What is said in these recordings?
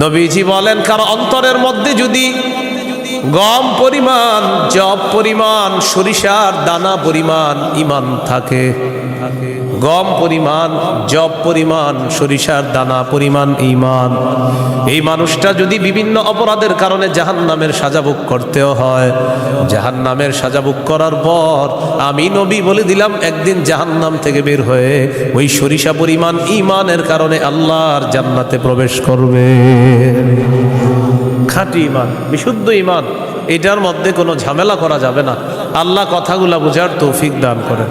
নবীজি বলেন, কার অন্তরের মধ্যে যদি গম পরিমাণ, জব পরিমাণ, সরিষার দানা পরিমাণ ইমান থাকে, গম পরিমাণ, জব পরিমাণ, সরিষার দানা পরিমাণ ঈমান, এই মানুষটা যদি বিভিন্ন অপরাধের কারণে জাহান্নামের সাজা ভোগ করতেও হয়, জাহান্নামের সাজা ভোগ করার পর আমি নবী বলে দিলাম একদিন জাহান্নাম থেকে বের হয়ে ওই সরিষা পরিমাণ ঈমানের কারণে আল্লাহর জান্নাতে প্রবেশ করবে। খাঁটি ঈমান, বিশুদ্ধ ঈমান, এটার মধ্যে কোনো ঝামেলা করা যাবে না। আল্লাহ কথাগুলা বোঝার তৌফিক দান করেন।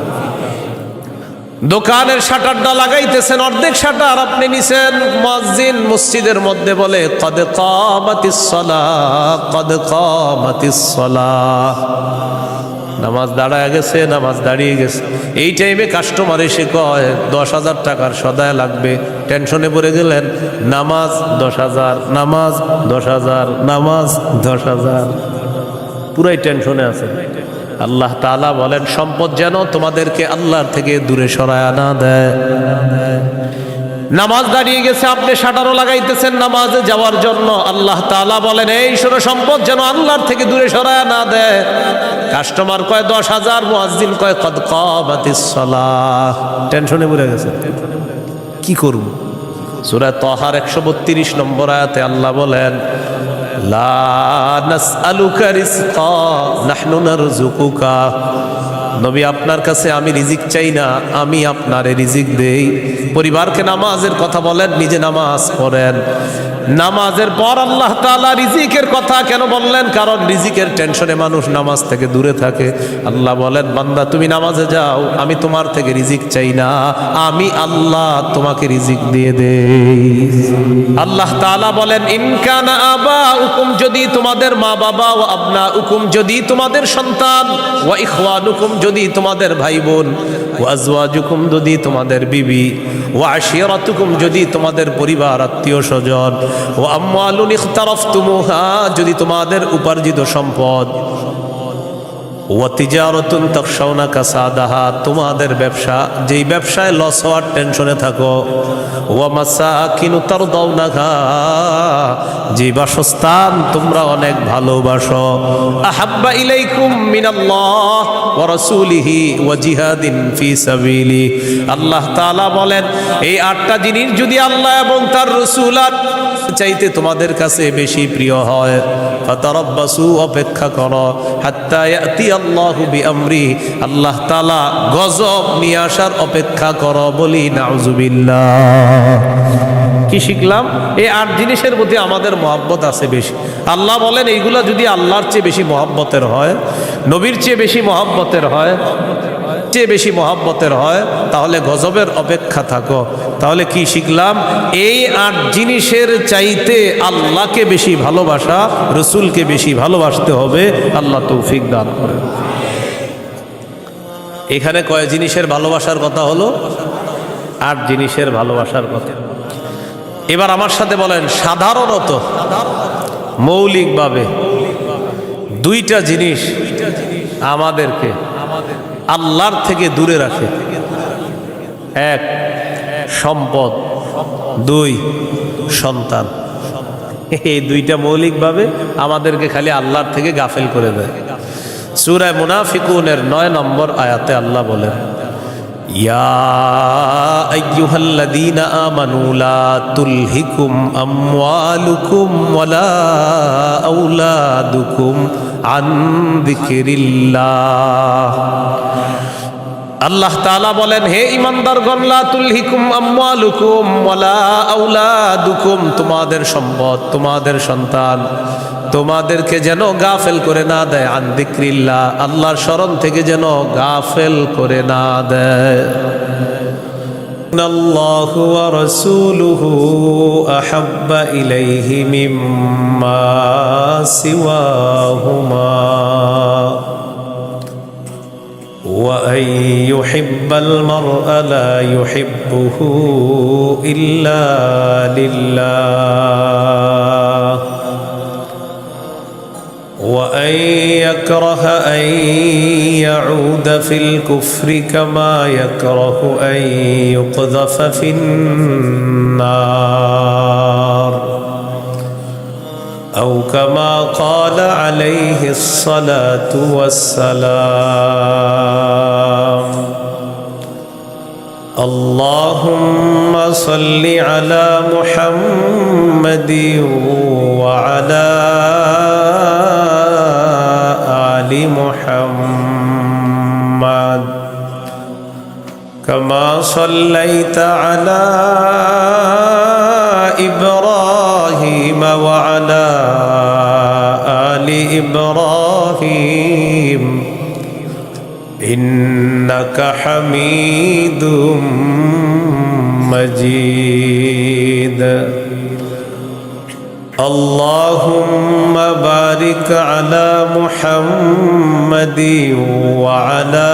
দোকানের শাটারটা লাগাইতেছেন, অর্ধেক শাটার আপনি নিছেন, মুয়াজ্জিন মসজিদের মধ্যে বলে কদ কামাতিস সালাহ, কদ কামাতিস সালাহ, নামাজ দাঁড়ায় গেছে, নামাজ দাঁড়িয়ে গেছে। এই টাইমে কাস্টমার এসে কয় 10,000 টাকার সদায় লাগবে, টেনশনে পড়ে গেলেন, নামাজ 10,000, নামাজ 10,000, নামাজ 10,000, পুরাই টেনশনে আছে। আল্লাহ তাআলা বলেন সম্পদ যেন তোমাদেরকে আল্লাহর থেকে দূরে সরায় না দেয়। নামাজ দাঁড়িয়ে গেছে, আপনি শাটারও লাগাইতেছেন নামাজে যাওয়ার জন্য, আল্লাহ তাআলা বলেন এই শোনো, সম্পদ যেন আল্লাহর থেকে দূরে সরায় না দেয়। কাস্টমার কয় 10,000, মুয়াজ্জিন কয় কদ কামাতিস সালাহ, টেনশনে পড়ে গেছে, কি করব? সূরা তাহার 132 নম্বর আয়াতে আল্লাহ বলেন লা নাসআলুকা রিজকা নাহনু নারযুকুকা, নবী আপনার কাছে আমি রিজিক চাই না, আমি আপনারে রিজিক দেই। পরিবারকে নামাজের কথা বলেন, নিজে নামাজ পড়েন। নামাজের পর আল্লাহ তাআলা রিজিকের কথা কেন বললেন? কারণ রিজিকের টেনশনে মানুষ নামাজ থেকে দূরে থাকে। আল্লাহ বলেন বান্দা তুমি নামাজে যাও, আমি তোমার থেকে রিজিক চাই না, আমি আল্লাহ তোমাকে রিজিক দিয়ে দেই। আল্লাহ তাআলা বলেন ইন কানা আবাউকুম, যদি তোমাদের মা বাবা, ওয়া আবনাউকুম, যদি তোমাদের সন্তান, ওয়া ইখওয়ানুকুম, যদি তোমাদের ভাই বোন, ওয়া আজওয়াজুকুম, যদি তোমাদের বিবি, ওয়া আশিরাতুকুম, যদি তোমাদের পরিবার আত্মীয় স্বজন, ওয়া আমওয়ালুন ইখতারাফতুমুহা, যদি তোমাদের উপার্জিত সম্পদ, ওয়া তিজারাতুন তাখশাউনা কাসাদাহা, তোমাদের ব্যবসা, যেই ব্যবসায় লস হওয়ার টেনশনে থাকো, ওয়া মাসাকিনু তারদাউনাহা, যে বাসস্থান তোমরা অনেক ভালোবাসো, আহাব্বা ইলাইকুম মিনাল্লাহ ওয়া রাসূলিহি ওয়া জিহাদিন ফি সাবিলি, আল্লাহ তাআলা বলেন এই 8টা জিনিস যদি আল্লাহ এবং তার রাসূল চাইতে তোমাদের কাছে বেশি প্রিয় হয়, ফাতারাব্বাসু, অপেক্ষা করো, হাত্তা ইয়াতি আল্লাহু বিআমরি, আল্লাহ তাআলা গজব নিয়ে আসার অপেক্ষা করো। বলি নাউযুবিল্লাহ। কি শিখলাম? এই 8 জিনিসের প্রতি আমাদের মহব্বত আছে বেশি। আল্লাহ বলেন এইগুলা যদি আল্লাহর চেয়ে বেশি মহব্বতের হয়, নবীর চেয়ে বেশি মহব্বতের হয়, চেয়ে বেশি মহব্বতের হয়, তাহলে গজবের অপেক্ষা থাকো। তাহলে কি শিখলাম? এই 8 জিনিসের চাইতে আল্লাহকে বেশি ভালোবাসা, রসুলকে বেশি ভালোবাসতে হবে। আল্লাহ তৌফিক দান করেন। এখানে কয় জিনিসের ভালোবাসার কথা হলো? 8 জিনিসের ভালোবাসার কথা। এবার আমার সাথে বলেন, সাধারণত মৌলিকভাবে 2টা জিনিস আমাদেরকে আল্লাহর থেকে দূরে রাখে। 1 সম্পদ, 2 সন্তান। এই 2টা মৌলিকভাবে আমাদেরকে খালি আল্লাহর থেকে গাফেল করে দেয়। সূরা মুনাফিকুনের 9 নম্বর আয়াতে আল্লাহ বলেন ইয়া আইয়ুহাল্লাযীনা আমানু লা তুলহিকুম আমওয়ালুকুম ওয়ালা আওলাদুকুম আন যিকরিল্লাহ। আল্লাহ তাআলা বলেন হে ঈমানদারগণ, লা তুলহিকুম আমওয়ালুকুম ওয়ালা আওলাদুকুম, তোমাদের সম্পদ, তোমাদের সন্তান তোমাদেরকে যেন গাফেল করে না দেয়, আন যিকরিল্লাহ, আল্লাহর স্মরণ থেকে যেন গাফেল করে না দেয়। আল্লাহু ওয়া রাসূলুহু আহাব্বা ইলাইহি মিম্মা সিওয়াহুমা وأن يحب المرء لا يحبه إلا لله وأن يكره أن يعود في الكفر كما يكره أن يقذف في النار أو كما قال عليه الصلاة والسلام اللهم صل على محمد وعلى آل محمد كما صليت على إبراهيم وعلى آل إبراهيم إنك حميد مجيد اللهم بارك على محمد وعلى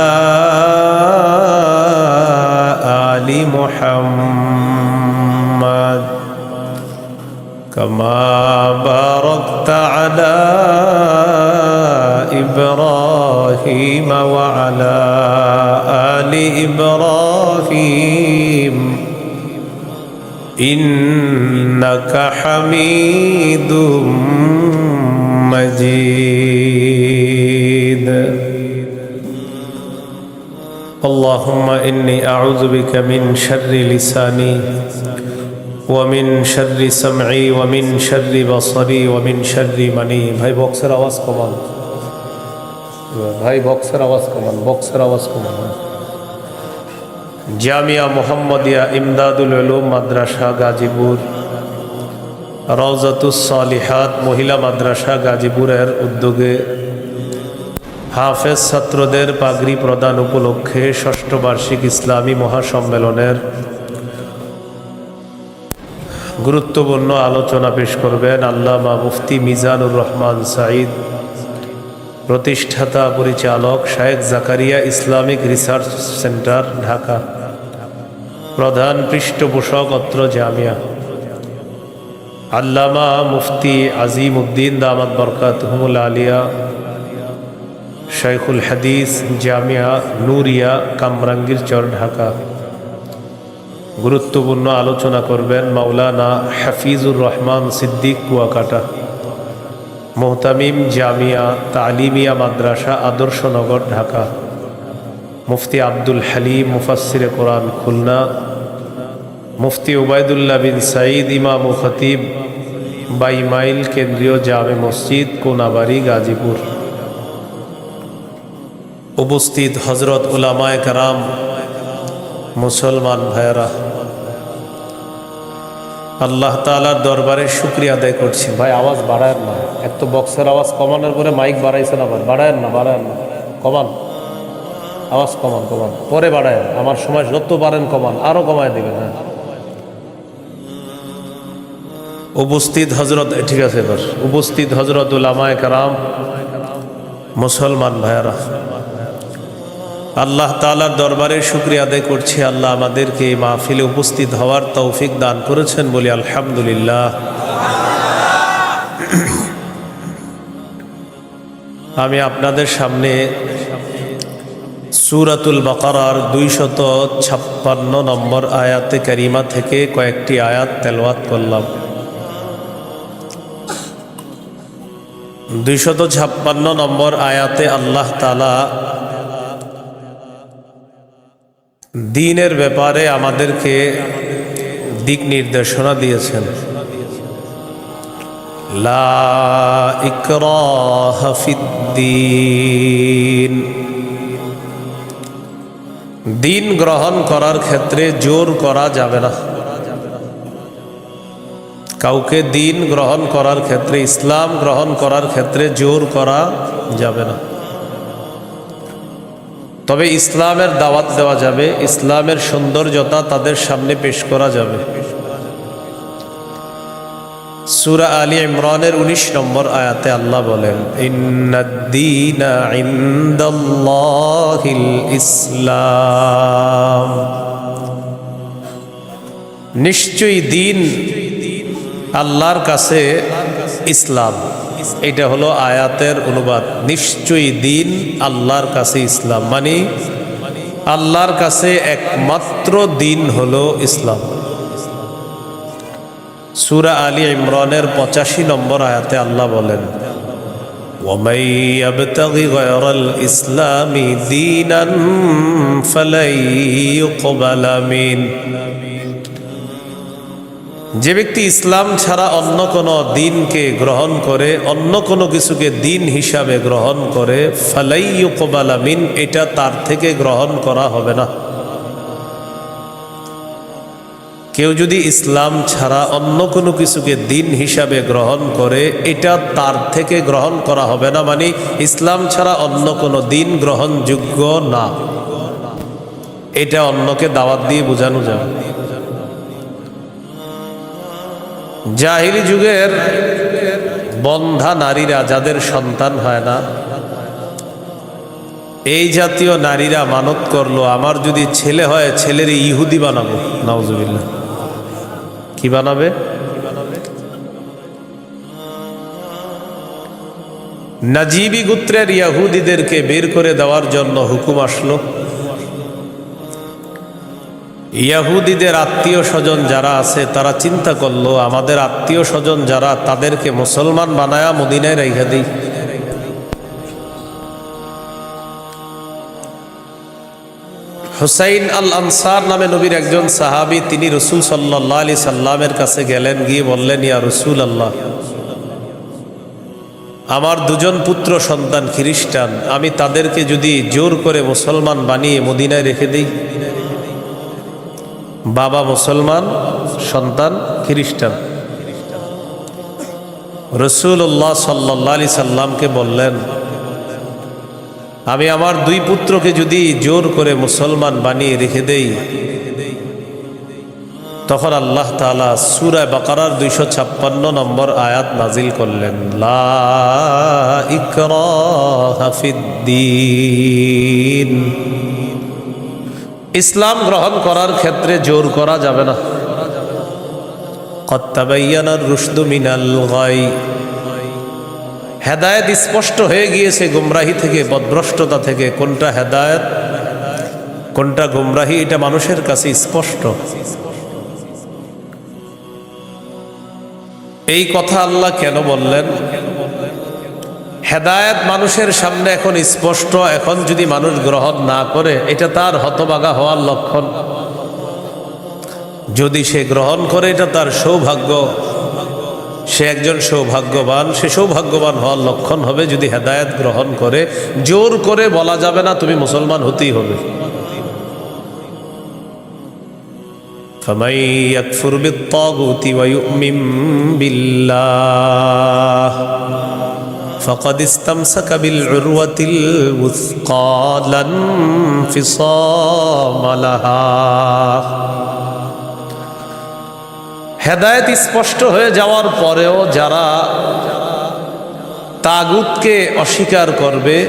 آل محمد كما باركت على إبراهيم وعلى آل إبراهيم إنك حميد مجيد اللهم إني أعوذ بك من شر لساني ومن شر سمعي ومن شر بصري ومن شر مني ভাই বক্সের আওয়াজ কমান ভাই বক্সের আওয়াজ কমান জামিয়া মুহাম্মাদিয়া ইমদাদুল উলুম মাদ্রাসা গাজীপুর রওজাতুস সালিহাত মহিলা মাদ্রাসা গাজীপুরের উদ্যোগে হাফেজ ছাত্রদের পাগড়ি প্রদান উপলক্ষে ষষ্ঠ বার্ষিক ইসলামী মহাসম্মেলনের গুরুত্বপূর্ণ আলোচনা পেশ করবেন আল্লামা মুফতি মিজানুর রহমান সাঈদ, প্রতিষ্ঠাতা পরিচালক শায়েখ Zakaria Islamic research centre Dhaka, প্রধান পৃষ্ঠপোষক অত্র জামিয়া। আল্লামা মুফতি আজিম উদ্দিন দামাত বরকাতুহুল আলিয়া, শাইখুল হাদিস জামিয়া নুরিয়া কামরাঙ্গীর চর ঢাকা। গুরুত্বপূর্ণ আলোচনা করবেন মাওলানা হাফিজুর রহমান সিদ্দিক কুয়াকাটা, মোহতামিম জামিয়া তালিমিয়া মাদ্রাসা আদর্শনগর ঢাকা। মুফতি আব্দুল হালিম মুফাসসিরে কোরআন খুলনা, মুফতি উবাইদুল্লাহ বিন সাঈদ ইমাম ও খতিব বাইমাইল কেন্দ্রীয় জামে মসজিদ কোনাবাড়ি গাজীপুর। উপস্থিত হজরত উলামায়ে কেরাম, মুসলমান ভাইয়েরা, আল্লাহ তাআলার দরবারে শুকরিয়া আদায় করছি। ভাই আওয়াজ বাড়ায় না, এক তো বক্সের আওয়াজ কমানোর পরে মাইক বাড়াইছেন, আবার বাড়ায় না কমান, আওয়াজ কমান পরে বাড়ায়, আমার সময় যত পারেন কমান, আরো কমায় দেবেন। হ্যাঁ, উপস্থিত হজরত, ঠিক আছে এবার উপস্থিত হজরত উলামায়ে কেরাম, মুসলমান ভাইয়েরা, আল্লাহ তাআলার দরবারে শুকরিয়া আদায় করছি। আল্লাহ আমাদেরকে এই মাহফিলে উপস্থিত হওয়ার তৌফিক দান করেছেন বলি আলহামদুলিল্লাহ। আমি আপনাদের সামনে সূরাতুল বাকারার 256 নম্বর আয়াতে কারিমা থেকে কয়েকটি আয়াত তেলাওয়াত করলাম। 256 নম্বর আয়াতে আল্লাহ তাআলা দ্বীনের ব্যাপারে আমাদেরকে দিক নির্দেশনা দিয়েছেন। লা ইকরাহা ফিদ্দীন, দিন গ্রহণ করার ক্ষেত্রে জোর করা যাবে না। কাউকে দিন গ্রহণ করার ক্ষেত্রে, ইসলাম গ্রহণ করার ক্ষেত্রে জোর করা যাবে না। তবে ইসলামের দাওয়াত দেওয়া যাবে, ইসলামের সৌন্দর্যতা তাদের সামনে পেশ করা যাবে। সূরা আলী ইমরানের 19 নম্বর আয়াতে আল্লাহ বলেন, ইন্নাদ-দীনা ইনদাল্লাহিল ইসলাম, নিশ্চয়ই দিন আল্লাহর কাছে ইসলাম। এটা হলো আয়াতের অনুবাদ। নিশ্চয়ই দিন আল্লাহর কাছে ইসলাম, মানে আল্লাহর কাছে একমাত্র দিন হলো ইসলাম। সূরা আলী ইমরানের 85 নম্বর আয়াতে আল্লাহ বলেন, وَمَن يَبْتَغِ غَيْرَ الْإِسْلَامِ دِينًا فَلَن يُقْبَلَ مِنْهُ। যে ব্যক্তি ইসলাম ছাড়া অন্য কোনো দিনকে গ্রহণ করে, অন্য কোনো কিছুকে দিন হিসাবে গ্রহণ করে, ফালাই ইউকবালা মিন, এটা তার থেকে গ্রহণ করা হবে না। কেউ যদি ইসলাম ছাড়া অন্য কোনো কিছুকে দিন হিসাবে গ্রহণ করে, এটা তার থেকে গ্রহণ করা হবে না, মানে ইসলাম ছাড়া অন্য কোনো দিন গ্রহণযোগ্য না। এটা অন্যকে দাওয়াত দিয়ে বোঝানো যাবে। জাহিলি যুগের বন্ধা নারীরা, যাদের সন্তান হয় না, এই জাতীয় নারীরা মানত করলো, আমার যদি ছেলে হয় ছেলের ইহুদি বানাবো। নাউজুবিল্লাহ। কি বানাবে? নাজিবি গোত্রের ইহুদিদেরকে বের করে দেওয়ার জন্য হুকুম আসলো। ইহুদিদের আত্মীয় স্বজন যারা আছে তারা চিন্তা করলো, আমাদের আত্মীয় স্বজন যারা, তাদেরকে মুসলমান বানায়া মদিনায় রেখে দিই। হুসাইন আল আনসার নামে নবীর একজন সাহাবী, তিনি রাসূল সাল্লাল্লাহু আলাইহি সাল্লামের কাছে গেলেন, গিয়ে বললেন, ইয়া রাসূলুল্লাহ, আমার দুজন পুত্র সন্তান খ্রিস্টান, আমি তাদেরকে যদি জোর করে মুসলমান বানিয়ে মদিনায় রেখে দিই। বাবা মুসলমান, সন্তান খ্রিস্টান। রাসূলুল্লাহ সাল্লাল্লাহু আলাইহি সাল্লামকে বললেন, আমি আমার দুই পুত্রকে যদি জোর করে মুসলমান বানিয়ে রেখে দেই, তখন আল্লাহ তাআলা সূরা বাকারার 256 নম্বর আয়াত নাজিল করলেন, লা ইকরাহা ফিদ্দীন। ইসলাম গ্রহণ করার ক্ষেত্রে জোর করা যাবে না। কদ তাবায়্যানার রুশদু মিনাল গাই। হেদায়েত স্পষ্ট হয়ে গিয়েছে গুমরাহি থেকে, পথভ্রষ্টতা থেকে। কোনটা হেদায়েত, কোনটা গুমরাহি, এটা মানুষের কাছে স্পষ্ট। এই কথা আল্লাহ কেন বললেন? হেদায়েত মানুষের সামনে এখন স্পষ্ট, এখন যদি মানুষ গ্রহণ না করে, এটা তার হতভাগা হওয়ার লক্ষণ। যদি সে গ্রহণ করে, এটা তার সৌভাগ্য, সে একজন সৌভাগ্যবান। সে সৌভাগ্যবান হওয়ার লক্ষণ হবে যদি হেদায়েত গ্রহণ করে। জোর করে বলা যাবে না তুমি মুসলমান হতেই হবে। فَمَن يَكْفُرْ بِالطَّاغُوتِ وَيُؤْمِن بِاللَّهِ فَقَدِ اسْتَمْسَكَ بِالْعُرْوَةِ الْوُثْقَى لَا انفِصَامَ لَهَا। হেদায়েত স্পষ্ট হয়ে যাওয়ার পরেও যারা তাগুতকে অস্বীকার করবে,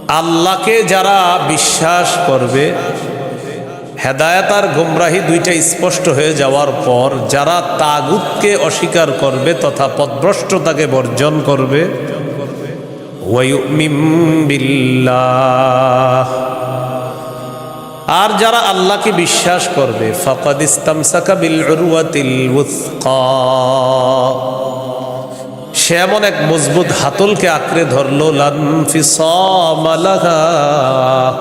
আল্লাহকে যারা বিশ্বাস করবে, হেদায়েত আর গুমরাহি দুইটা স্পষ্ট হয়ে যাওয়ার পর যারা তাগুতকে অস্বীকার করবে তথা পথভ্রষ্টতাকে বর্জন করবে, ওয়ায়ুমিন বিল্লাহ, আর যারা আল্লাহকে বিশ্বাস করবে, ফাকাদ ইসতামসাকা বিল উরওয়াতিল ওয়াসকা, সে এমন এক মজবুত হাতলকে আঁকড়ে ধরলো, লা ইনফিসামা লাহা,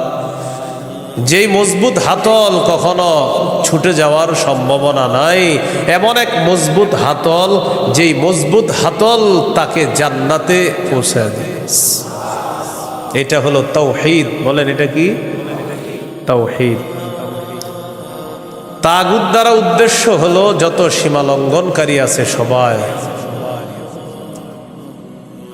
যেই মজবুত হাতল কখনো ছুটে যাওয়ার সম্ভাবনা নাই। এমন এক মজবুত হাতল, যেই মজবুত হাতল তাকে জান্নাতে পৌঁছে দেয়। এটা হলো তাওহীদ। বলেন, এটা কি? তাওহীদ। তাগুত দ্বারা উদ্দেশ্য হলো যত সীমা লঙ্ঘনকারী আছে সবাই।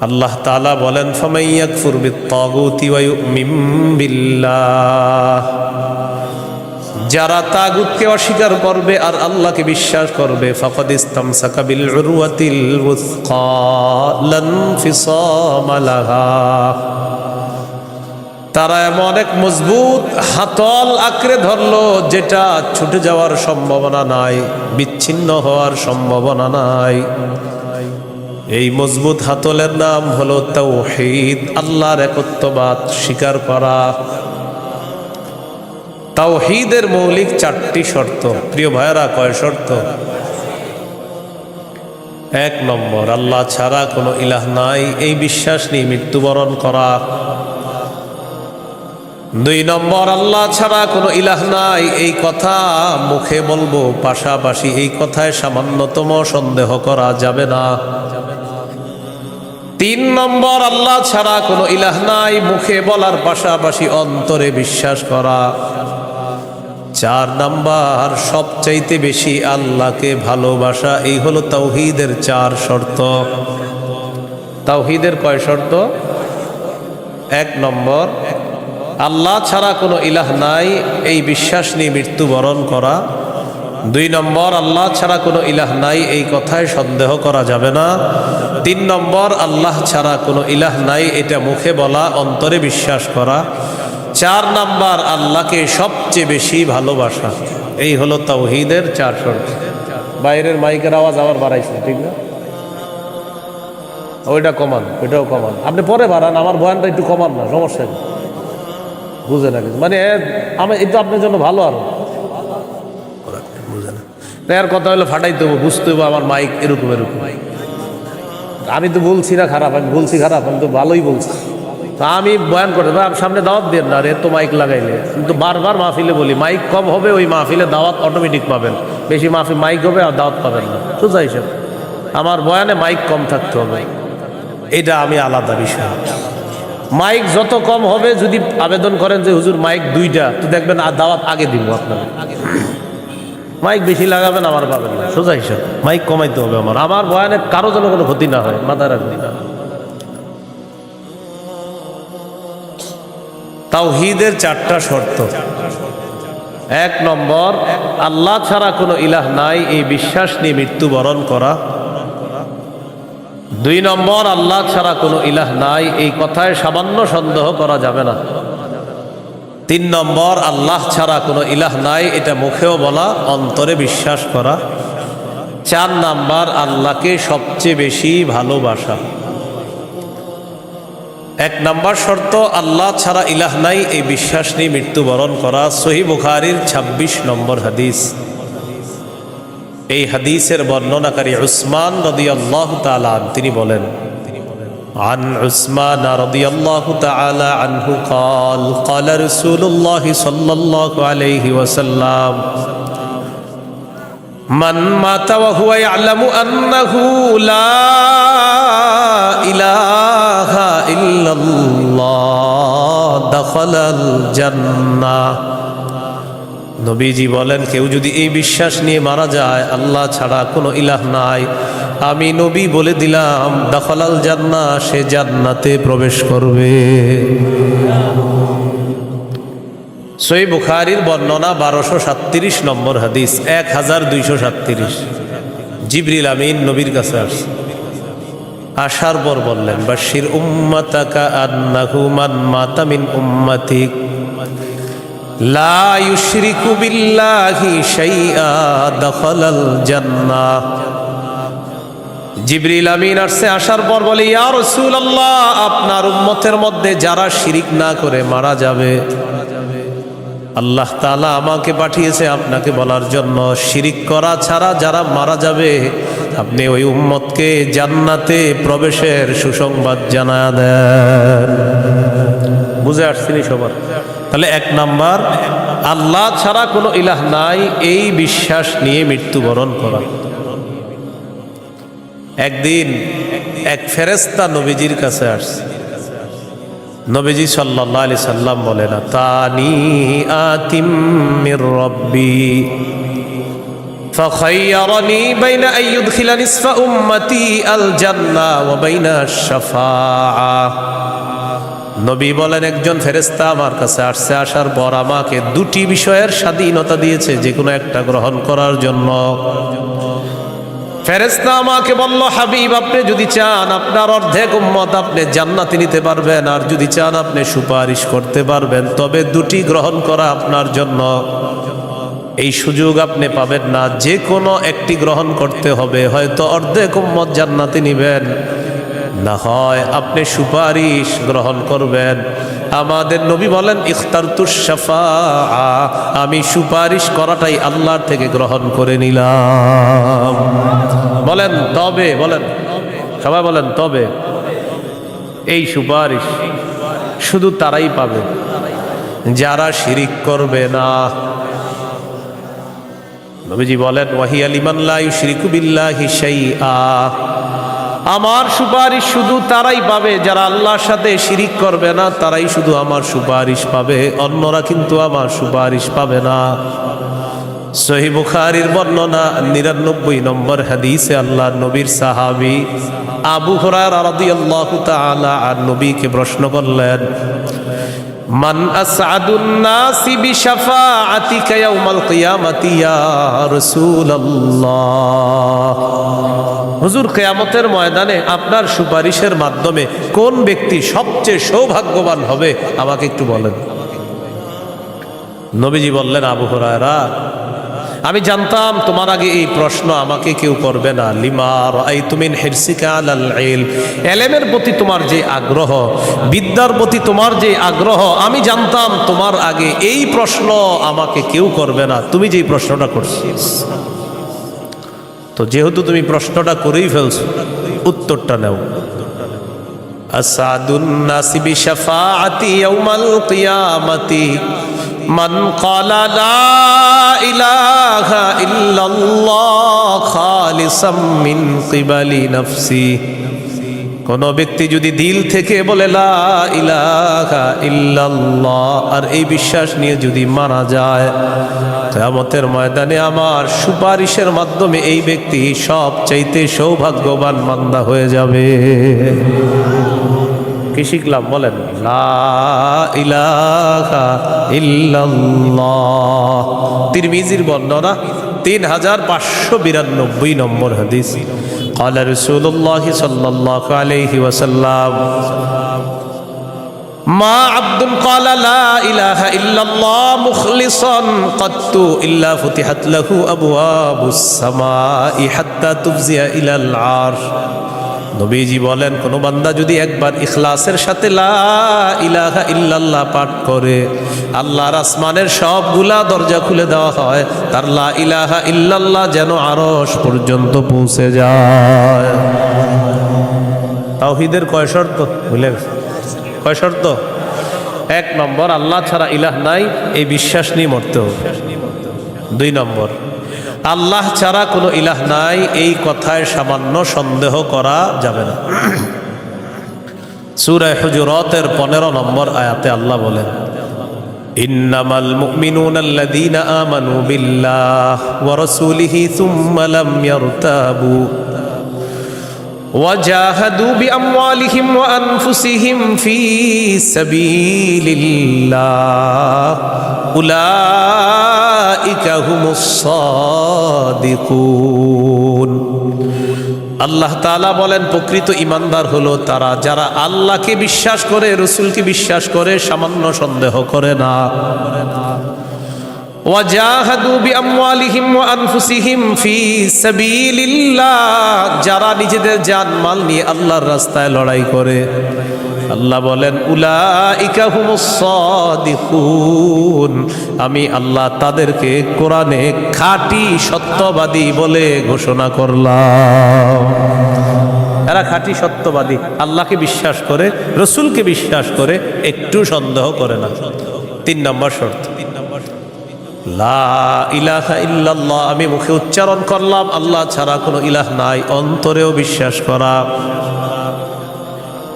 আল্লাহ তাআলা বলেন, ফামান ইয়াকফুর বিত-তাগুতি ওয়া ইউমিন বিল্লাহ, যারা তাগুতকে অস্বীকার করবে আর আল্লাহকে বিশ্বাস করবে, ফাকাদ ইসতামসাকা বিল উরওয়াতিল ওয়াসকা লা ইনফিসামা লাহা, তারা এমন এক মজবুত হাতল আঁকড়ে ধরলো যেটা ছুটে যাওয়ার সম্ভাবনা নাই, বিচ্ছিন্ন হওয়ার সম্ভাবনা নাই। এই মজবুত হাতলের নাম হলো তাওহীদ, আল্লাহর একত্ববাদ স্বীকার করা। তাওহীদের মৌলিক 4টি শর্ত। প্রিয় ভাইয়েরা, কয় শর্ত? 1 নম্বর, আল্লাহ ছাড়া কোনো ইলাহ নাই এই বিশ্বাস নিয়ে মৃত্যুবরণ করা। 2 নম্বর, আল্লাহ ছাড়া কোনো ইলাহ নাই এই কথা মুখে বলবো, পাশাপাশি এই কথায় সামান্যতম সন্দেহ করা যাবে না। 3 নম্বর, আল্লাহ ছাড়া কোনো ইলাহ নাই মুখে বলার পাশাপাশি অন্তরে বিশ্বাস করা। 4 নম্বর, সবচাইতে বেশি আল্লাহকে ভালোবাসা। এই হলো তাওহীদের 4 শর্ত। তাওহীদের কয় শর্ত? 1 নম্বর, আল্লাহ ছাড়া কোনো ইলাহ নাই এই বিশ্বাস নিয়ে মৃত্যুবরণ করা। 2 নম্বর, আল্লাহ ছাড়া কোনো ইলাহ নাই এই কথায় সন্দেহ করা যাবে না। 3 নম্বর, আল্লাহ ছাড়া কোনো ইলাহ নাই এটা মুখে বলা, অন্তরে বিশ্বাস করা। 4 নম্বর, আল্লাহকে সবচেয়ে বেশি ভালোবাসা। এই হলো তাওহীদের 4 শর্ত। বাইরের মাইকের আওয়াজ আবার বাড়াইছে, ঠিক না? ওইটা কমান, ওইটাও কমান। আপনি পরে বাড়ান, আমার বয়ানটা একটু কমান না, সমস্যা নেই। বুঝে না কিছু, মানে আমি এটা আপনার জন্য ভালো। আরো বুঝে না, এর কথা হলো ফাটাইতে হবো, বুঝতে হবো আমার মাইক এরকম এরকম। আমি তো বলছি না খারাপ, আমি বলছি খারাপ, আমি তো ভালোই বলছি। তা আমি বয়ান করতে সামনে দাওয়াত দেন না, এত মাইক লাগাইলে। কিন্তু বারবার মাহফিলে বলি, মাইক কম হবে ওই মাহফিলে দাওয়াত অটোমেটিক পাবেন, বেশি মাহফিল মাইক হবে আর দাওয়াত পাবেন না। সোজা হিসেব, আমার বয়ানে মাইক কম থাকতে হবে, এটা আমি আলাদা বিষয়। মাইক যত কম হবে, যদি আবেদন করেন যে হুজুর মাইক 2টা, তো দেখবেন আর দাওয়াত আগে দিব আপনাকে। মাইক বেশি লাগাবেন, আমার পাবেন না, সোজা হিসাব। মাইক কমাইতে হবে আমার বয়ানে কারো যেন কোনো ক্ষতি না হয়, মাথায় রাখবেন না। তাওহীদের 4টা শর্ত। 1 নম্বর, আল্লাহ ছাড়া কোনো ইলাহ নাই এই বিশ্বাস নিয়ে মৃত্যুবরণ করা। 2 নম্বর, আল্লাহ ছাড়া কোনো ইলাহ নাই এই কথায় সামান্য সন্দেহ করা যাবে না। 3 নম্বর, আল্লাহ ছাড়া কোনো ইলাহ নাই এটা মুখেও বলা, অন্তরে বিশ্বাস করা। 4 নম্বর, আল্লাহকে সবচেয়ে বেশি ভালোবাসা। 1 নম্বর শর্ত, আল্লাহ ছাড়া ইলাহ নাই এই বিশ্বাস নিয়ে মৃত্যুবরণ করা। সহিহ বুখারীর 26 নম্বর হাদিস। এই হাদিসের বর্ণনাকারী উসমান রাদিয়াল্লাহু তাআলা আনহু, তিনি বলেন, عن عثمان رضي الله تعالى عنه قال قال رسول الله صلى الله عليه وسلم من مات وهو يعلم أنه لا إله إلا الله دخل الجنة। নবীজি বলেন, কেউ যদি এই বিশ্বাস নিয়ে মারা যায় আল্লাহ ছাড়া কোনো ইলাহ নাই, আমি নবী বলে দিলাম দাখালাল জান্নাহ, সে জান্নাতে প্রবেশ করবে। সহিহ বুখারীর বর্ণনা 1237 নম্বর হাদিস, 1237। জিবরিল আমিন নবীর কাছে আসছে, আসার পর বললেন, বাশির উম্মাতাকা আন্নাহু মান মাতা মিন উম্মাতিক লা ইউশরিকু বিল্লাহি শাইআ দাখালাল জান্নাহ। জিবরিল আমিন আসছে, আসার পর বলে, ইয়া রাসূলুল্লাহ, আপনার উম্মতের মধ্যে যারা শিরিক না করে মারা যাবে, আল্লাহ তাআলা আমাকে পাঠিয়েছে আপনাকে বলার জন্য, শিরিক করা ছাড়া যারা মারা যাবে আপনি ওই উম্মতকে জান্নাতে প্রবেশের সুসংবাদ জানায় দেন। বুঝে আসছেনি সবার? তাহলে 1 নাম্বার, আল্লাহ ছাড়া কোনো ইলাহ নাই এই বিশ্বাস নিয়ে মৃত্যুবরণ করা। একদিন এক ফেরেশতা নবীজির কাছে আসছে। নবীজি সাল্লাল্লাহু আলাইহি সাল্লাম বলেন, তানি আতিম মির রাব্বি ফাখায়্যারানি বাইনা আন ইউদখিলা নিসফা উম্মতি আল জান্নাহ ওয়া বাইনা আশ-শাফাআহ। নবী বলেন, একজন ফেরেশতা আমার কাছে আসছে, আসার পর আমাকে 2টি বিষয়ের স্বাধীনতা দিয়েছে যে কোনো একটা গ্রহণ করার জন্য। ফেরেশতা আমাকে বলল, হাবিব, আপনি যদি চান আপনার অর্ধেক উম্মত আপনি জান্নাতে নিতে পারবেন, আর যদি চান আপনি সুপারিশ করতে পারবেন, তবে 2টি গ্রহণ করা আপনার জন্য। এই সুযোগ আপনি পাবেন না, যে কোনো একটি গ্রহণ করতে হবে। হয়তো অর্ধেক উম্মত জান্নাতে নিবেন, না হয় আপনি সুপারিশ গ্রহণ করবেন। আমাদের নবী বলেন ইখতারতুশ শাফাআ, আমি সুপারিশ করাটাই আল্লাহর থেকে গ্রহণ করে নিলাম। বলেন তবে, বলেন সবাই বলেন তবে। এই সুপারিশ শুধু তারাই পাবে যারা শিরিক করবে না। নবীজি বলেন ওয়াহিয়া লিমান লা ইউশরিকু বিল্লাহি শাইআ, আমার সুপারিশ শুধু তারাই পাবে যারা আল্লাহর সাথে শিরিক করবে না, তারাই শুধু আমার সুপারিশ পাবে, অন্যরা কিন্তু আমার সুপারিশ পাবে না। সহিহ বুখারীর বর্ণনা 99 নম্বর হাদিসে আল্লাহর নবীর সাহাবী আবু হুরায়রা রাদিয়াল্লাহু তাআলা আন নবীকে প্রশ্ন করলেন, মান আসআদুন নাসি বিশাফাআতিকা ইয়াউমাল কিয়ামাতি ইয়া রাসূলুল্লাহ। হুজুর, কিয়ামতের ময়দানে আপনার সুপারিশের মাধ্যমে কোন ব্যক্তি সবচেয়ে সৌভাগ্যবান হবে আমাকে একটু বলেন। নবীজি বললেন, আবু হুরায়রা, আমি জানতাম তোমার আগে এই প্রশ্ন আমাকে কেউ করবে না। লিমা রাআইতু মিন হিরসিকা আলাল ইলম, ইলমের প্রতি তোমার যে আগ্রহ, বিদ্যার প্রতি তোমার যে আগ্রহ, আমি জানতাম তোমার আগে এই প্রশ্ন আমাকে কেউ করবে না, তুমি যেই প্রশ্নটা করছো। তো যেহেতু তুমি প্রশ্নটা করেই ফেলছো, উত্তরটা নাও। আসাদুন নাসি বিশাফাআতি ইয়াউমাল কিয়ামাতি মান ক্বালা লা ইলাহা ইল্লাল্লাহ খালিসাম মিন কিবালি নাফসি। কোন ব্যক্তি যদি দিল থেকে বলে লা ইলাহা ইল্লাল্লাহ আর এই বিশ্বাস নিয়ে যদি মারা যায়, কিয়ামতের ময়দানে আমার সুপারিশের মাধ্যমে এই ব্যক্তি সবচাইতে সৌভাগ্যবান বান্দা হয়ে যাবে। কি শিখলাম বলেন? লা ইলাহা ইল্লাল্লাহ। তিরমিজির বর্ণনা 3592 নম্বর হাদিস। ক্বালা রাসূলুল্লাহ সাল্লাল্লাহু আলাইহি ওয়াসাল্লাম, মা আবদুন ক্বালা লা ইলাহা ইল্লাল্লাহ মুখলিসান কাত্তু ইল্লা ফুতিহাত লাহু আবওয়াবুস সামাই হাত্তা তুফজিয়া ইলাল আরশ। নবীজি বলেন, কোন বান্দা যদি একবার ইখলাসের সাথে লা ইলাহা ইল্লাল্লাহ পাঠ করে, আল্লাহর আসমানের সবগুলা দরজা খুলে দেওয়া হয়, তার লা ইলাহা ইল্লাল্লাহ যেন আরশ পর্যন্ত পৌঁছে যায়। তাওহীদের কয় শর্ত ভুলে গেছে? কয় শর্ত? 1 নম্বর, আল্লাহ ছাড়া ইলাহ নাই, এই বিশ্বাস নিয়ে মরতে হবে। 2 নম্বর, আল্লাহ ছাড়া কোনো ইলাহ নাই, এই কথায় সামান্য সন্দেহ করা যাবে না। সূরা হুজুরাতের 15 নম্বর আয়াতে আল্লাহ বলেন, ইন্নামাল মুমিনুনা আল্লাযীনা আমানু বিল্লাহি ওয়া রাসূলিহি সুম্মা লাম ইয়ারতাবু وجاهدوا بأموالهم وأنفسهم في سبيل الله أولئك هم الصادقون। আল্লাহ তাআলা বলেন, প্রকৃত ঈমানদার হলো তারা যারা আল্লাহকে বিশ্বাস করে, রাসূলকে বিশ্বাস করে, সামান্য সন্দেহ করে না। ওয়াজাহাদু বিআমওয়ালিহিম ওয়া আনফুসিহিম ফি সাবিলিল্লাহ, যারা নিজেদের জানমাল নিয়ে আল্লাহর রাস্তায় লড়াই করে। আল্লাহ বলেন, উলাইকা হুমুস সাদিকুন, আমি আল্লাহ তাদেরকে কোরআনে খাঁটি সত্যবাদী বলে ঘোষণা করলাম। এরা খাঁটি সত্যবাদী, আল্লাহকে বিশ্বাস করে, রাসূলকে বিশ্বাস করে, একটু সন্দেহ করে না। 3 নম্বর শর্ত, লা ইলাহা ইল্লাল্লাহ, আমি মুখে উচ্চারণ করলাম আল্লাহ ছাড়া কোনো ইলাহ নাই, অন্তরেও বিশ্বাস করা।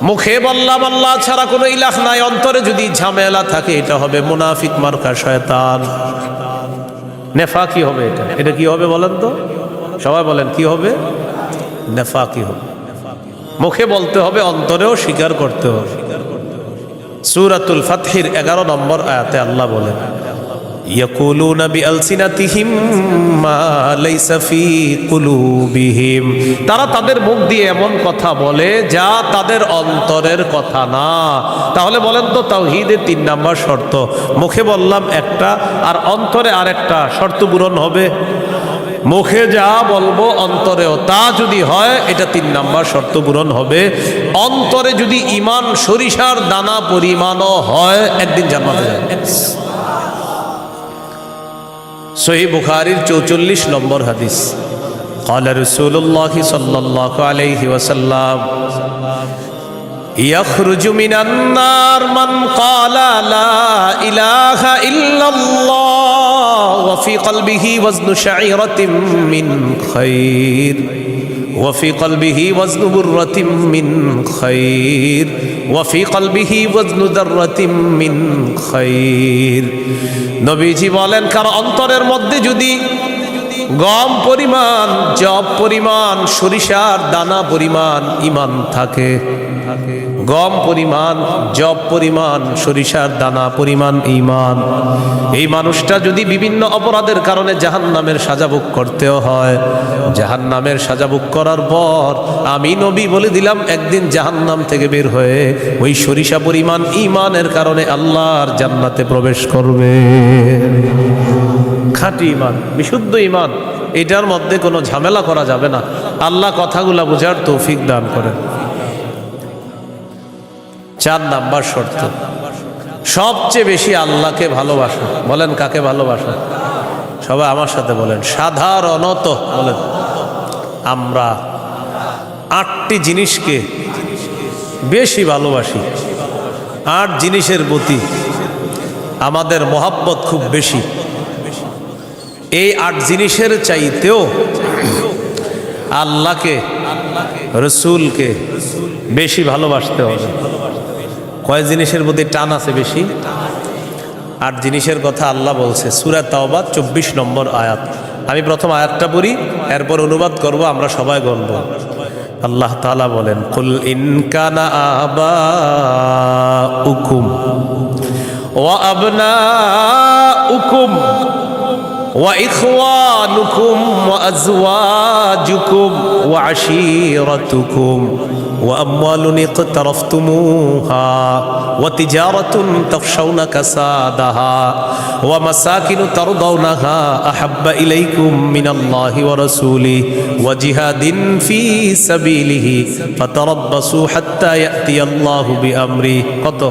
মুখে বললাম আল্লাহ ছাড়া কোনো ইলাহ নাই, অন্তরে যদি ঝামেলা থাকে এটা হবে মুনাফিক মার্কা শয়তান, নেফাকি হবে। এটা কি হবে বলেন তো? সবাই বলেন কি হবে? নেফাকি হবে। মুখে বলতে হবে, অন্তরেও স্বীকার করতে হবে। সূরাতুল ফাতহির 11 নম্বর আয়াতে আল্লাহ বলেন, ইয়াকুলুনা বিআলসিনাতিহিম মা লাইসা ফি কুলুবিহিম, তারা তাদের মুখ দিয়ে এমন কথা বলে যা তাদের অন্তরের কথা না। তাহলে বলেন তো, তাওহীদের 3 নম্বর শর্ত, মুখে বললাম একটা আর অন্তরে আরেকটা, শর্ত পূরণ হবে? মুখে যা বলবো অন্তরেও তা যদি হয়, এটা ৩ নাম্বার শর্ত পূরণ হবে। অন্তরে যদি ঈমান সরিষার দানা পরিমাণও হয়, একদিন জান্নাতে যাবে। সহিহ বুখারীর ৪৪ নম্বর হাদিস। قال رسول الله صلى الله عليه وسلم يخرج من النار من قال لا إله إلا الله وفي قلبه وزن شعيرة من خير وفي قلبه وزن برة من خير وفي قلبه وزن ذرة من خير। নবীজি বলেন, কার অন্তরের মধ্যে যদি গম পরিমাণ, জব পরিমাণ, সরিষার দানা পরিমাণ ঈমান থাকে, গম পরিমাণ, জব পরিমাণ, সরিষার দানা পরিমাণ ঈমান, এই মানুষটা যদি বিভিন্ন অপরাধের কারণে জাহান্নামের সাজা ভোগ করতেও হয়, জাহান্নামের সাজা ভোগ করার পর আমি নবী বলে দিলাম, একদিন জাহান্নাম থেকে বের হয়ে ওই সরিষা পরিমাণ ঈমানের কারণে আল্লাহর জান্নাতে প্রবেশ করবে। খাঁটি ঈমান, বিশুদ্ধ ঈমান, এটার মধ্যে কোনো ঝামেলা করা যাবে না। আল্লাহ কথাগুলা বোঝার তৌফিক দান করেন। ৪ নাম্বার শর্ত, সবচেয়ে বেশি আল্লাহকে ভালোবাসা। বলেন, কাকে ভালোবাসা? সবাই আমার সাথে বলেন, সাধারণত বলেন। আমরা ৮টি জিনিসকে বেশি ভালোবাসি। ৮ জিনিসের প্রতি আমাদের মহাব্বত খুব বেশি। এই ৮ জিনিসের চাইতেও আল্লাহকে, রসুলকে বেশি ভালোবাসতে হবে। কয় জিনিসের প্রতি টান আছে বেশি? ৮ জিনিসের কথা আল্লাহ বলছে সূরা তাওবা ২৪ নম্বর আয়াত। আমি প্রথম আয়াতটা পড়ি, এরপর অনুবাদ করব, আমরা সবাই বলব। আল্লাহ তাআলা বলেন, কুল ইন কানা আবাউকুম ওয়া আবনাউকুম وإخوانكم وأزواجكم وعشيرتكم وأموال اقترفتموها وتجارة تخشون كسادها ومساكن ترضونها أحب إليكم من الله ورسوله وجهاد في سبيله فتربصوا حتى يأتي الله بأمره। কত?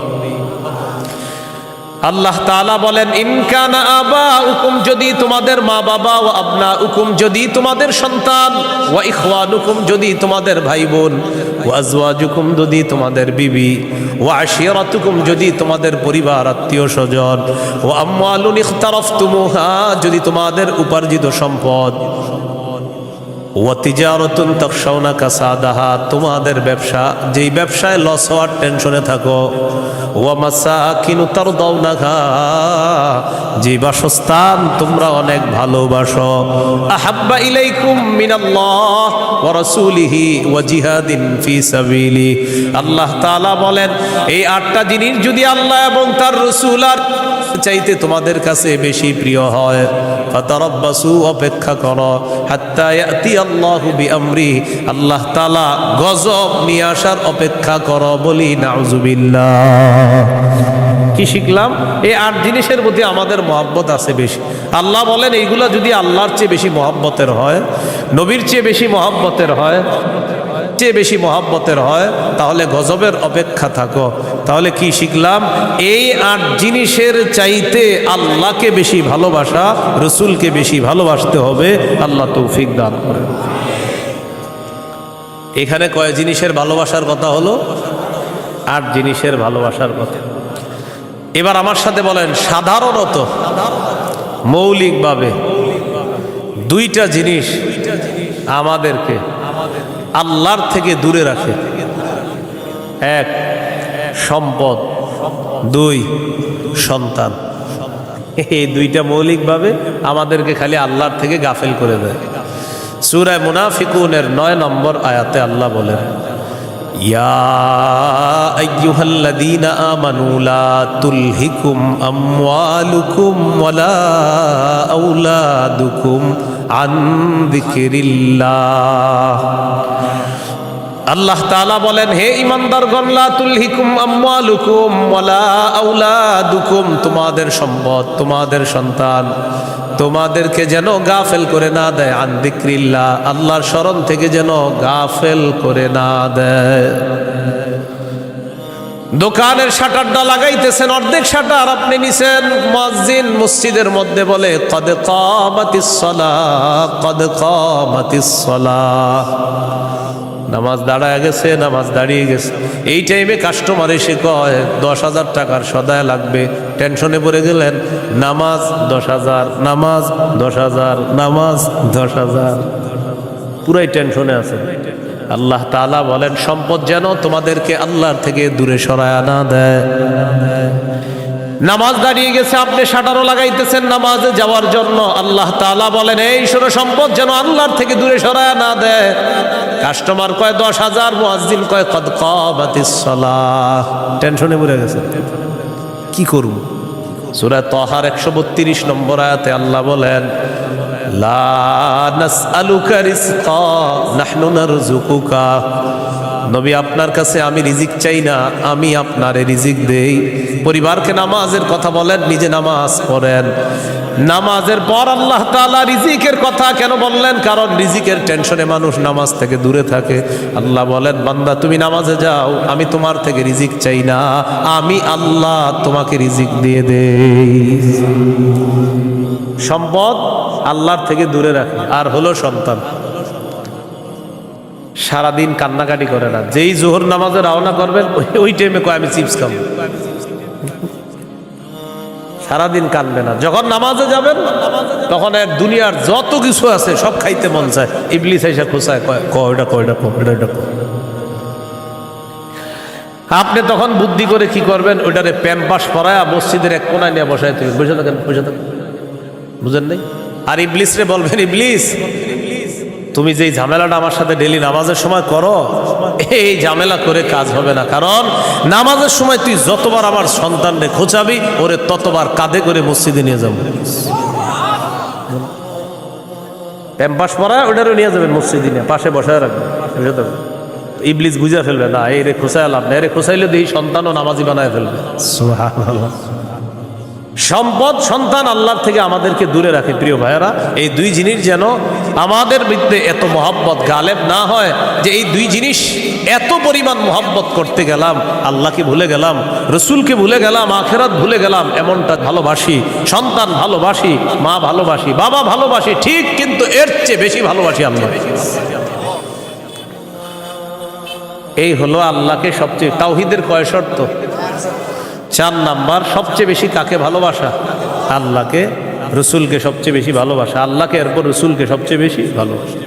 আল্লাহ তাআলা বলেন, ইনকানা আবাউকুম, যদি তোমাদের মা বাবা, ও আবনাউকুম, যদি তোমাদের সন্তান, ওয়া ইখওয়ানুকুম, যদি তোমাদের ভাই বোন, ওয়া আজওয়াজুকুম, যদি তোমাদের বিবি, ওয়া আশিরাতুকুম, যদি তোমাদের পরিবার আত্মীয় স্বজন, ওয়া আমওয়ালুন ইখতারাফতুমুহা, যদি তোমাদের উপার্জিত সম্পদ, ওয়া তিজারাতুন তাখশাউনা কাসাদাহা, তোমাদের ব্যবসা, যেই ব্যবসায় লস হওয়ার টেনশনে থাকো, ওয়া মাসাকিনু তারদাউনাহা, যে বাসস্থান তোমরা অনেক ভালোবাসো, আহাব্বা ইলাইকুম মিনাল্লাহ ওয়া রাসূলিহি ওয়া জিহাদিন ফি সাবিলি। আল্লাহ তাআলা বলেন, এই ৮টা জিনিস যদি আল্লাহ এবং তার রাসূল আর চাইতে তোমাদের কাছে বেশি প্রিয় হয়, ফাতারাব্বাসু, অপেক্ষা করো, হাত্তা ইয়াতি আল্লাহু বিআমরি, আল্লাহ তাআলা গজব নিয়ে আসার অপেক্ষা করো। বলি নাউজুবিল্লাহ। কি শিখলাম? এই ৮ জিনিসের প্রতি আমাদের মহব্বত আছে বেশি। আল্লাহ বলেন, এইগুলা যদি আল্লাহর চেয়ে বেশি মহব্বতের হয়, নবীর চেয়ে বেশি মহব্বতের হয়, চেয়ে বেশি মহব্বতের হয়, তাহলে গজবের অপেক্ষা থাকো। তাহলে কি শিখলাম? এই ৮ জিনিসের চাইতে আল্লাহকে বেশি ভালোবাসা, রসুলকে বেশি ভালোবাসতে হবে। আল্লাহ তৌফিক দান করেন। এখানে কয় জিনিসের ভালোবাসার কথা হলো? ৮ জিনিসের ভালোবাসার কথা। এবার আমার সাথে বলেন, সাধারণত মৌলিকভাবে 2টা জিনিস আমাদেরকে আল্লাহর থেকে দূরে রাখে। ১, সম্পদ, ২, সন্তান। এই 2টা মৌলিকভাবে আমাদেরকে খালি আল্লাহর থেকে গাফেল করে দেয়। সূরা মুনাফিকুনের ৯ নম্বর আয়াতে আল্লাহ বলেন, ইয়া আইয়ুহাল্লাযীনা আমানু লা তুলহিকুম আমওয়ালুকুম ওয়ালা আওলাদুকুম আন যিকরিল্লাহ। আল্লাহ তাআলা বলেন, হে ঈমানদারগণ, লা তুলহিকুম আমওয়ালুকুম ওয়ালা আওলাদুকুম, তোমাদের সম্পদ, তোমাদের সন্তান তোমাদেরকে যেন গাফেল করে না দেয়, আন যিকরিল্লাহ, আল্লাহর স্মরণ থেকে যেন গাফেল করে না দেয়। দোকানের শাটারটা লাগাইতেছেন, অর্ধেক শাটার আপনি নিছেন, মুয়াজ্জিন মসজিদের মধ্যে বলে কদ কামাতিস সালাহ, কদ কামাতিস সালাহ, নামাজ দাঁড়ায় গেছে, নামাজ দাঁড়িয়ে গেছে। এই টাইমে কাস্টমার এসে কয় 10,000 টাকার সদায় লাগবে, টেনশনে পড়ে গেলেন, নামাজ 10,000, নামাজ 10,000, নামাজ 10,000, পুরাই টেনশনে আছে। আল্লাহ তাআলা বলেন সম্পদ যেন তোমাদেরকে আল্লাহর থেকে দূরে সরায় না দেয়। নামাজ দাঁড়িয়ে গেছে, আপনি শাটারও লাগাইতেছেন নামাজে যাওয়ার জন্য, আল্লাহ তাআলা বলেন এই শোনো সম্পদ যেন আল্লাহর থেকে দূরে সরায় না দেয়। কাস্টমার কয় 10,000, মুয়াজ্জিন কয় কদ কামাতিস সালাহ, টেনশনে পড়ে গেছে, কি করব? সূরা তাহার 132 নম্বর আয়াতে আল্লাহ বলেন লা নাসআলুকা রিজকা নাহনু নারযুকুকা, নবী আপনার কাছে আমি রিজিক চাই না, আমি আপনারে রিজিক দেই। পরিবারকে নামাজের কথা বলেন, নিজে নামাজ পড়েন। নামাজের পর আল্লাহ তাআলা রিজিকের কথা কেন বললেন? কারণ রিজিকের টেনশনে মানুষ নামাজ থেকে দূরে থাকে। আল্লাহ বলেন বান্দা তুমি নামাজে যাও, আমি তোমার থেকে রিজিক চাই না, আমি আল্লাহ তোমাকে রিজিক দিয়ে দেই। সম্পদ আল্লাহর থেকে দূরে রাখে। আর হলো সন্তান, সারাদিন কান্নাকাটি করে না, যেই জোহর নামাজে রওনা করবেন ওই টাইমে কয় আমি চিপস খাবো, সারাদিন কানবে না। যখন নামাজে যাবেন তখন এক দুনিয়ার যত কিছু আছে সব খাইতে মন চায়, ইবলিস এসে খোঁচায় কয়টা কয়টা কয়টা। আপনি তখন বুদ্ধি করে কি করবেন, ওইটারে প্যাম্পাস করায় মসজিদের এক কোনায় নিয়ে বসায় থাকবেন, বসে থাকেন বসে থাকেন, বুঝেন নাই? আর ইবলিস রে বলবেন ইবলিস তুমি যেই ঝামেলাটা আমার সাথে ডেলি নামাজের সময় করো, এই ঝামেলা করে কাজ হবে না। কারণ নামাজের সময় তুই যতবার আমার সন্তানরে খোঁচাবি, ওরে ততবার কাঁধে করে মসজিদে নিয়ে যাবো। প্যাম্পাস পরায় ওটারও নিয়ে যাবেন মসজিদে, নিয়ে পাশে বসায় রাখবেন, বুঝে থাকবেন। ইবলিস বুঝে ফেলবে না, এই রে খোঁচায় লাভ না, এরে খোঁচাইলে এই সন্তানও নামাজি বানায় ফেলবে। সুবহানাল্লাহ। সম্পদ সন্তান আল্লাহর থেকে আমাদেরকে দূরে রাখে। প্রিয় ভাইয়েরা, এই দুই জিনিস যেন আমাদের মধ্যে এত মহব্বত গালেব না হয় যে এই দুই জিনিস এত পরিমাণ মহব্বত করতে গেলাম, আল্লাহকে ভুলে গেলাম, রসুলকে ভুলে গেলাম, আখেরাত ভুলে গেলাম। এমনটা ভালোবাসি, সন্তান ভালোবাসি, মা ভালোবাসি, বাবা ভালোবাসি ঠিক, কিন্তু এর চেয়ে বেশি ভালোবাসি আল্লাহ। এই হলো আল্লাহকে সবচেয়ে, তাওহীদের কয় শর্ত? 4 নাম্বার। সবচেয়ে বেশি কাকে ভালোবাসা? আল্লাহকে, রসুলকে সবচেয়ে বেশি ভালোবাসা, আল্লাহকে এরপর রসুলকে সবচেয়ে বেশি ভালোবাসা।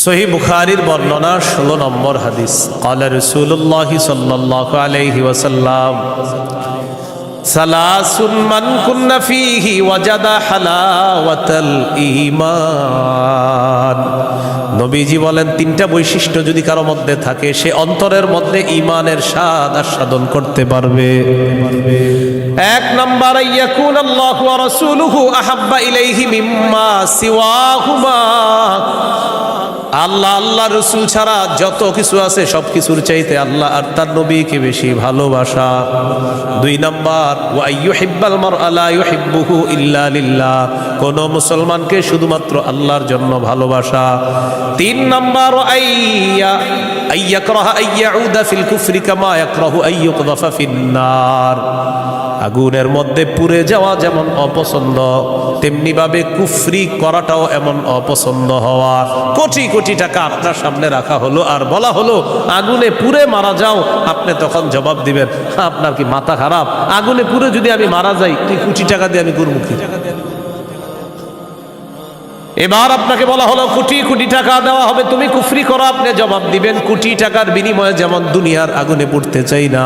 সহিহ বুখারীর বর্ণনা 16 নম্বর হাদিস, ক্বালা রাসূলুল্লাহ সাল্লাল্লাহু আলাইহি ওয়াসাল্লাম সালাসুন মান কুন্না ফীহি ওয়াজাদা হালাওয়াতাল ঈমান। নবীজি বলেন 3টা বৈশিষ্ট্য যদি কারো মধ্যে থাকে, সে অন্তরের মধ্যে ঈমানের স্বাদ আস্বাদন করতে পারবে। 1 নাম্বার, ইয়াকুনাল্লাহু ওয়া রাসূলুহু আহাব্বা ইলাইহি মিম্মা সিওয়াহুমা। আল্লাহ, আল্লাহ রসুল ছাড়া যত কিছু আছে সব কিছুর চাইতে আল্লাহ আর তার নবীকে বেশি ভালোবাসা। 2 নাম্বার, ওয়া ইউহিব্বাল মারআ লা ইউহিব্বুহু ইল্লা লিল্লাহ। কোন মুসলমানকে শুধুমাত্র আল্লাহর জন্য ভালোবাসা। 3 নাম্বার, আইয়াকরাহা আইয়াউদা ফিল কুফরি কামা ইয়াকরাহু আইয়ুকযাফা ফিন্নার। আগুনের মধ্যে পুড়ে যাওয়া যেমন অপছন্দ, তেমনি ভাবে কুফরি করাটাও এমন অপছন্দ হওয়া। কোটি কোটি টাকা আপনার সামনে রাখা হলো আর বলা হলো আগুনে পুড়ে মারা যাও, আপনি তখন জবাব দিবেন আপনার কি মাথা খারাপ? আগুনে পুড়ে যদি আমি মারা যাই, তুই কোটি টাকা দিয়ে আমি করবো কি? এবার আপনাকে বলা হলো কোটি কোটি টাকা দেওয়া হবে, তুমি কুফরি করো, আপনি জবাব দিবেন কোটি টাকার বিনিময়ে যেমন দুনিয়ার আগুনে পুড়তে চাই না,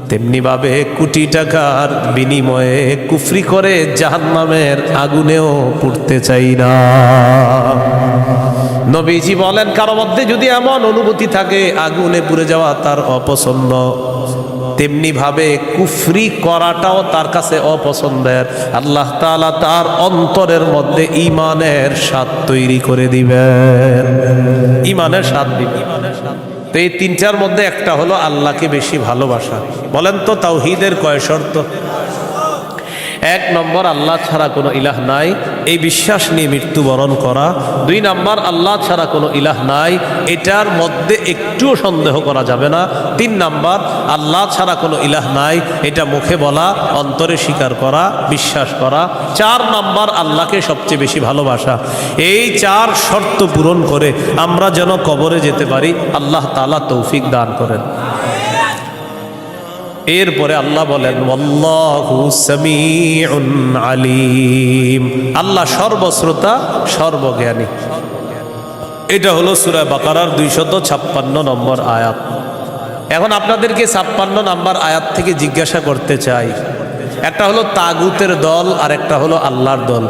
তেমনি ভাবে কোটি টাকার বিনিময়ে কুফরি করে জাহান্নামের আগুনেও পুড়তে চাই না। নবীজি বলেন কারো মধ্যে যদি এমন অনুভূতি থাকে আগুনে পুড়ে যাওয়া তার অপছন্দ, তেমনি ভাবে কুফরি করাটাও তার কাছে অপছন্দের, আল্লাহ তাআলা তার অন্তরের মধ্যে ঈমানের স্বাদ তৈরি করে দিবেন, ঈমানের স্বাদ দিবেন। তো এই 3টার মধ্যে একটা হলো আল্লাহকে বেশি ভালোবাসা। বলেন তো তাওহীদের কয় শর্ত? এক নম্বর, আল্লাহ ছাড়া কোনো ইলাহ নাই, এই বিশ্বাস নিয়ে মৃত্যুবরণ করা। 2 নম্বর, আল্লাহ ছাড়া কোনো ইলাহ নাই, এটার মধ্যে একটুও সন্দেহ করা যাবে না। 3 নম্বর, আল্লাহ ছাড়া কোনো ইলাহ নাই, এটা মুখে বলা, অন্তরে স্বীকার করা, বিশ্বাস করা। 4 নম্বর, আল্লাহকে সবচেয়ে বেশি ভালোবাসা। এই 4 শর্ত পূরণ করে আমরা যেন কবরে যেতে পারি, আল্লাহ তাআলা তৌফিক দান করেন। এরপরে আল্লাহ বলেন ওয়াল্লাহু সামিউন আলিম, আল্লাহ সর্বশ্রোতা সর্বজ্ঞানী। এটা হলো সূরা বাকারার 256 নম্বর আয়াত। এখন আপনাদেরকে 56 নম্বর আয়াত থেকে জিজ্ঞাসা করতে চাই, একটা হলো তাগুতের দল আর একটা হলো আল্লাহর দল।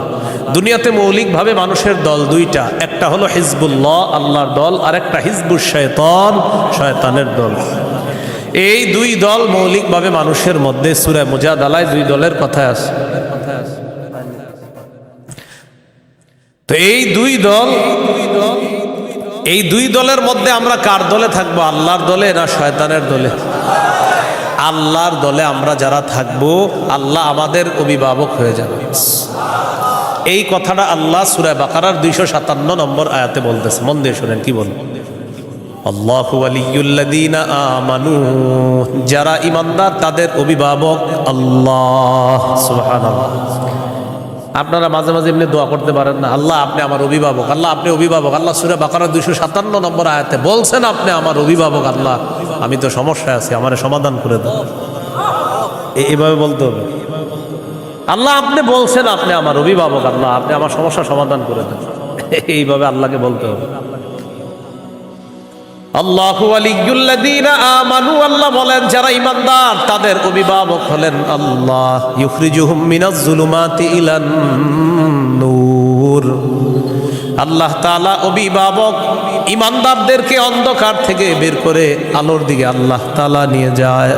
দুনিয়াতে মৌলিকভাবে মানুষের দল 2টা, একটা হলো হিজবুল্লাহ আল্লাহর দল, আর একটা হিজবুশ শয়তান শয়তানের দল। এই 2 দল মৌলিকভাবে মানুষের মধ্যে সূরা মুজাদালায় 2 দলের কথা আছে। তো এই 2 দলের মধ্যে আমরা কার দলে থাকবো, আল্লাহর দলে না শয়তানের দলে? আল্লাহর দলে আমরা যারা থাকবো, আল্লাহ আমাদের অভিভাবক হয়ে যাবে। এই কথাটা আল্লাহ সূরা বাকারার 257 নম্বর আয়াতে বলতেছে। মন দিয়ে শুনেন কি বল, আল্লাহু ওয়ালিয়ুল্লাযীনা আমানু, যারা ঈমানদার তাদের অভিভাবক আল্লাহ। সুবহানাল্লাহ। আপনারা মাঝে মাঝে এমনি দোয়া করতে পারেন না, আল্লাহ আপনি আমার অভিভাবক, আল্লাহ আপনি অভিভাবক। আল্লাহ সূরা বাকারা 257 নম্বর আয়াতে বলছেন আপনি আমার অভিভাবক। আল্লাহ আমি তো সমস্যায় আছি, আমারে সমাধান করে দাও। এইভাবে বলতে হবে, আল্লাহ আপনি বলছেন আপনি আমার অভিভাবক, আল্লাহ আপনি আমার সমস্যা সমাধান করে দেন। এইভাবে আল্লাহকে বলতে হবে। আল্লাহু ওয়ালিয়ুল্লাযীনা আমানু, আল্লাহ বলেন যারা ঈমানদার তাদের অভিভাবক হলেন আল্লাহ। ইউখরিজুহুম মিনাজ যুলুমাতি ইলান নূর, আল্লাহ তাআলা অভিভাবক ঈমানদারদেরকে অন্ধকার থেকে বের করে আলোর দিকে আল্লাহ তাআলা নিয়ে যায়।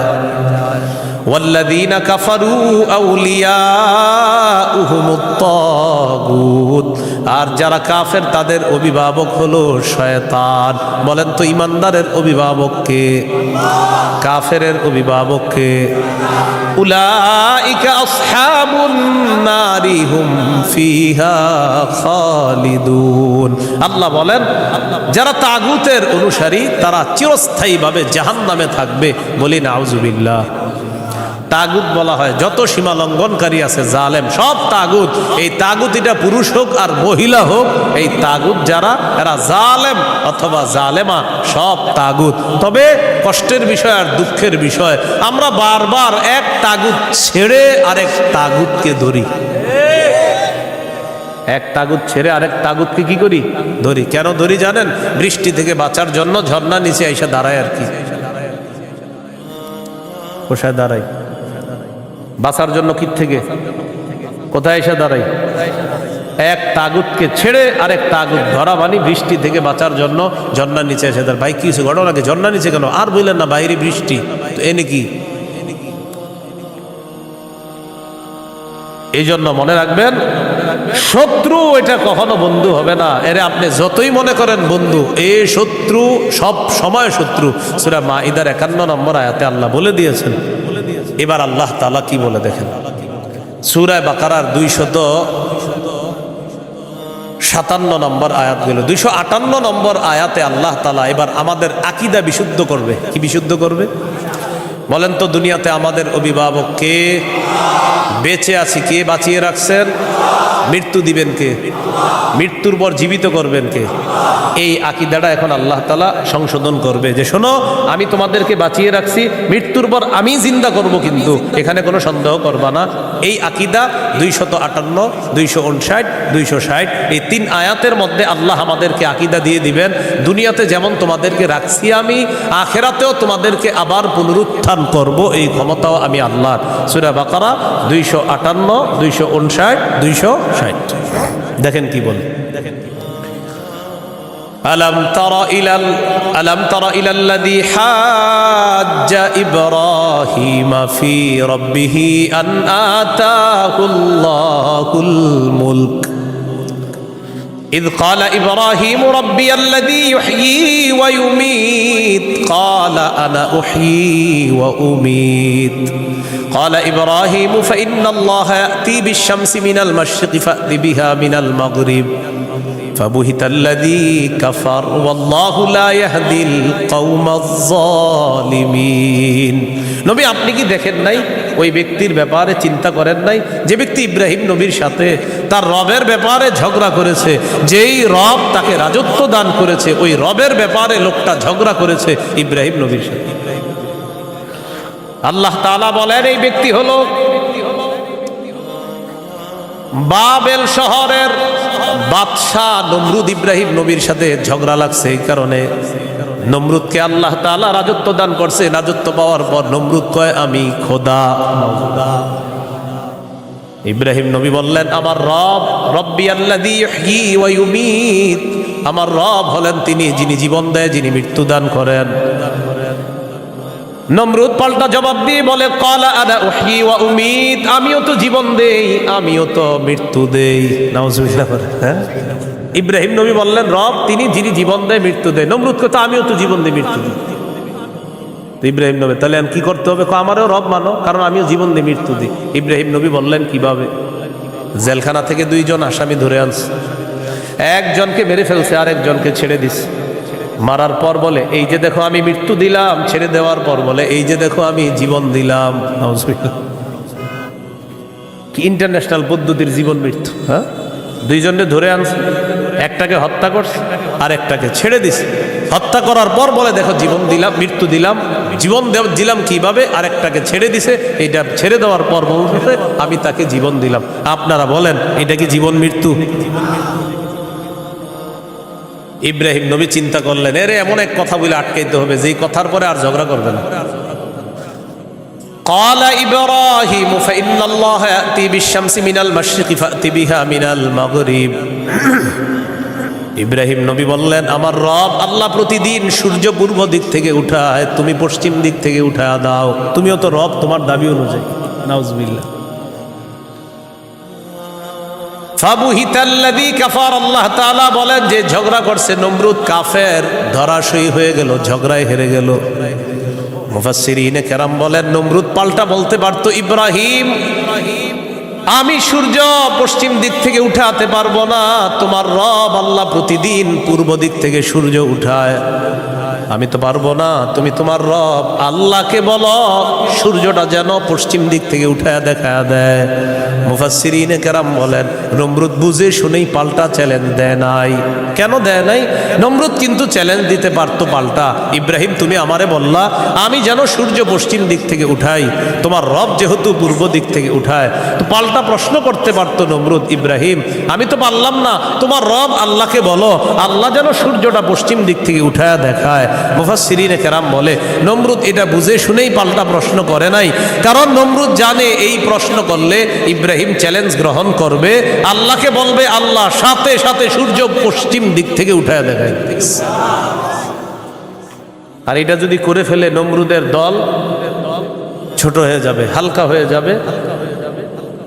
ওয়াল্লাযীনা কাফারু আউলিয়াউহুমুত তাগুত, আর যারা কাফের তাদের অভিভাবক হলো শয়তান। বলেন তো ঈমানদারের অভিভাবক কে? কাফেরের অভিভাবক কে? উলাইকা আসহাবুন নারি হুম ফিহা খালিদুন। আল্লাহ বলেন যারা তাগুতের অনুসারী তারা চিরস্থায়ীভাবে জাহান্নামে থাকবে। বলি নাউজুবিল্লাহ। তাগুত বলা হয় যত সীমা লঙ্ঘনকারী আছে, জালেম, সব তাগুত। এই তাগুত এটা পুরুষ হোক আর মহিলা হোক, এই তাগুত যারা এরা জালেম অথবা জালেমা, সব তাগুত। তবে কষ্টের বিষয় আর দুঃখের বিষয়, আমরা বারবার এক তাগুত ছেড়ে আরেক তাগুতকে ধরি। এক তাগুত ছেড়ে আরেক তাগুতকে কি করি? ধরি। কেন ধরি জানেন? বৃষ্টি থেকে বাঁচার জন্য ঝর্ণা নিচে এসে দাঁড়ায় আর কি। কোথায় দাঁড়াই? বাঁচার জন্য কি থেকে কোথায় এসে দাঁড়াই? এক তাগুতকে ছেড়ে আরেক তাগুত ধরা, বানি বৃষ্টি থেকে বাঁচার জন্য ঝর্ণার নিচে এসে দাঁড়ায়। ভাই কিছু ঘটনা কি? ঝর্ণার নিচে কেন? আর বললেন না বাইরে বৃষ্টি, তো এনে কি? এই জন্য মনে রাখবেন, শত্রু এটা কখনো বন্ধু হবে না। এরে আপনি যতই মনে করেন বন্ধু, এই শত্রু সব সময় শত্রু। সূরা মাঈদার 51 নম্বর আয়াতে আল্লাহ বলে দিয়েছেন। এবার আল্লাহ তাআলা কি বলে দেখেন, সূরা বাকারার 257 নম্বর আয়াত গেল, 258 নম্বর আয়াতে আল্লাহ তাআলা এবার আমাদের আকীদা বিশুদ্ধ করবে। কি বিশুদ্ধ করবে বলেন তো? দুনিয়াতে আমাদের অভিভাবক কে? বেঁচে আছি কে বাঁচিয়ে রাখছেন? মৃত্যু দিবেন কে? মৃত্যুর পর জীবিত করবেন কে? এই আকীদাটা এখন আল্লাহ তাআলা সংশোধন করবে যে শোনো, আমি তোমাদেরকে বাঁচিয়ে রাখছি, মৃত্যুর পর আমি জিন্দা করব, কিন্তু এখানে কোনো সন্দেহ করবা না। এই আকীদা 258, 259, 260 এই 3 আয়াতের মধ্যে আল্লাহ আমাদেরকে আকীদা দিয়ে দিবেন, দুনিয়াতে যেমন তোমাদেরকে রাখছি আমি, আখিরাতেও তোমাদেরকে আবার পুনরুত্থান করব, এই ক্ষমতাও আমি আল্লাহর। সূরা বাকারা 258, 259, 260 দেখেন কি বলে। ألم تر إلى الذي حاج إبراهيم في ربه أن آتاه الله الملك إذ قال إبراهيم ربي الذي يحيي ويميت قال أنا أحيي وأميت قال إبراهيم فإن الله يأتي بالشمس من المشرق فأت بها من المغرب فبهت الذي كفر والله لا يهدي القوم الظالمين নবী আপনি কি দেখেন নাই ওই ব্যক্তির ব্যাপারে চিন্তা করেন নাই যে ব্যক্তি ইব্রাহিম নবীর সাথে তার রবের ব্যাপারে ঝগড়া করেছে যেই রব তাকে রাজত্ব দান করেছে ওই রবের ব্যাপারে লোকটা ঝগড়া করেছে ইব্রাহিম নবীর সাথে আল্লাহ তাআলা বলেন এই ব্যক্তি হলো বাবেল শহরের বাদশাহ নমরুদ ইব্রাহিম নবীর সাথে ঝগড়া লাগছে এই কারণে নমরুদকে আল্লাহ তাআলা রাজত্ব দান করছে রাজত্ব পাওয়ার পর নমরুদ কয় আমি খোদা ইব্রাহিম নবী বললেন আমার রব রব্বি আল্লাযী ইহয়ী ওয়া ইউমীত আমার রব হলেন তিনি যিনি জীবন দেয় যিনি মৃত্যু দান করেন নমরুদ পাল্টা জবাব দিয়ে বলে ক্বালা আনা উহয়ী ওয়া উমীত আমিও তো জীবন দেই আমিও তো মৃত্যু দেই নাউজুবিল্লাহ হ্যাঁ ইব্রাহিম নবী বললেন রব তিনি যিনি জীবন দেয় মৃত্যু দেয় নমরুদ কথা আমিও তো জীবন দিই মৃত্যু দিই ইব্রাহিম নবী তাহলে কি করতে হবে আমারও রব মানো কারণ আমিও জীবন দিই মৃত্যু দিই ইব্রাহিম নবী বললেন কিভাবে জেলখানা থেকে দুইজন আসামি ধরে আনছে একজনকে মেরে ফেলছে আর একজনকে ছেড়ে দিছে মারার পর বলে এই যে দেখো আমি মৃত্যু দিলাম ছেড়ে দেওয়ার পর বলে এই যে দেখো আমি জীবন দিলাম কি ইন্টারন্যাশনাল পদ্ধতির জীবন মৃত্যু হ্যাঁ দুইজনকে ধরে আনছে একটাকে হত্যা করছে আর একটাকে ছেড়ে দিছে হত্যা করার পর বলে দেখো জীবন দিলাম মৃত্যু দিলাম জীবন দিলাম কিভাবে আর একটাকে ছেড়ে দিছে এইটা ছেড়ে দেওয়ার পর বলতেছে আমি তাকে জীবন দিলাম আপনারা বলেন এটা কি জীবন মৃত্যু ইব্রাহিম নবী চিন্তা করলেন এরে এমন এক কথা বলে আটকাইতে হবে যেই কথার পরে আর ঝগড়া করবে না قال إبراهيم فإن الله يأتي بالشمس من المشرق فأت بها من المغرب ইব্রাহিম নবী বললেন আমার রব আল্লাহ প্রতিদিন সূর্য পূর্ব দিক থেকে উঠায় তুমি পশ্চিম দিক থেকে উঠায় দাও তুমিও তো রব তোমার দাবি অনুযায়ী নাউজুবিল্লাহ ফাবুহিতাল্লাযী কাফার আল্লাহ তাআলা বলেন যে ঝগড়া করছে নমরুদ কাফের ধরাশয়ী হয়ে গেল ঝগড়ায় হেরে গেল মুফাসসিরিনে কেরাম বলেন নমরুদ পাল্টা বলতে পারতো ইব্রাহিম আমি সূর্য পশ্চিম দিক থেকে উঠাতে পারবো না তোমার রব আল্লাহ প্রতিদিন পূর্ব দিক থেকে সূর্য উঠায় আমি তো পারবো না তুমি তোমার রব আল্লাহকে বলো সূর্যটা যেন পশ্চিম দিক থেকে উঠায় দেখায় দেয় মুফাসসিরিনে কেরাম বলেন নমরুদ বুঝে শুনেই পাল্টা চ্যালেঞ্জ দেয় নাই কেন দেয় নাই নমরুদ কিন্তু চ্যালেঞ্জ দিতে পারতো পাল্টা ইব্রাহিম তুমি আমারে বললা আমি যেন সূর্য পশ্চিম দিক থেকে উঠাই তোমার রব যেহেতু পূর্ব দিক থেকে উঠায় তো পাল্টা প্রশ্ন করতে পারতো নমরুদ ইব্রাহিম আমি তো পারলাম না তোমার রব আল্লাহকে বলো আল্লাহ যেন সূর্যটা পশ্চিম দিক থেকে উঠায় দেখায় মুফাসসিরিনে কেরাম বলে নমরুদ এটা বুঝে শুনেই পাল্টা প্রশ্ন করে নাই কারণ নমরুদ জানে এই প্রশ্ন করলে ইব্রাহিম চ্যালেঞ্জ গ্রহণ করবে আল্লাহকে বলবে আল্লাহ সাথে সাথে সূর্য পশ্চিম দিক থেকে উঠায় দেখায় আর এটা যদি করে ফেলে নমরুদের দল ছোট হয়ে যাবে হালকা হয়ে যাবে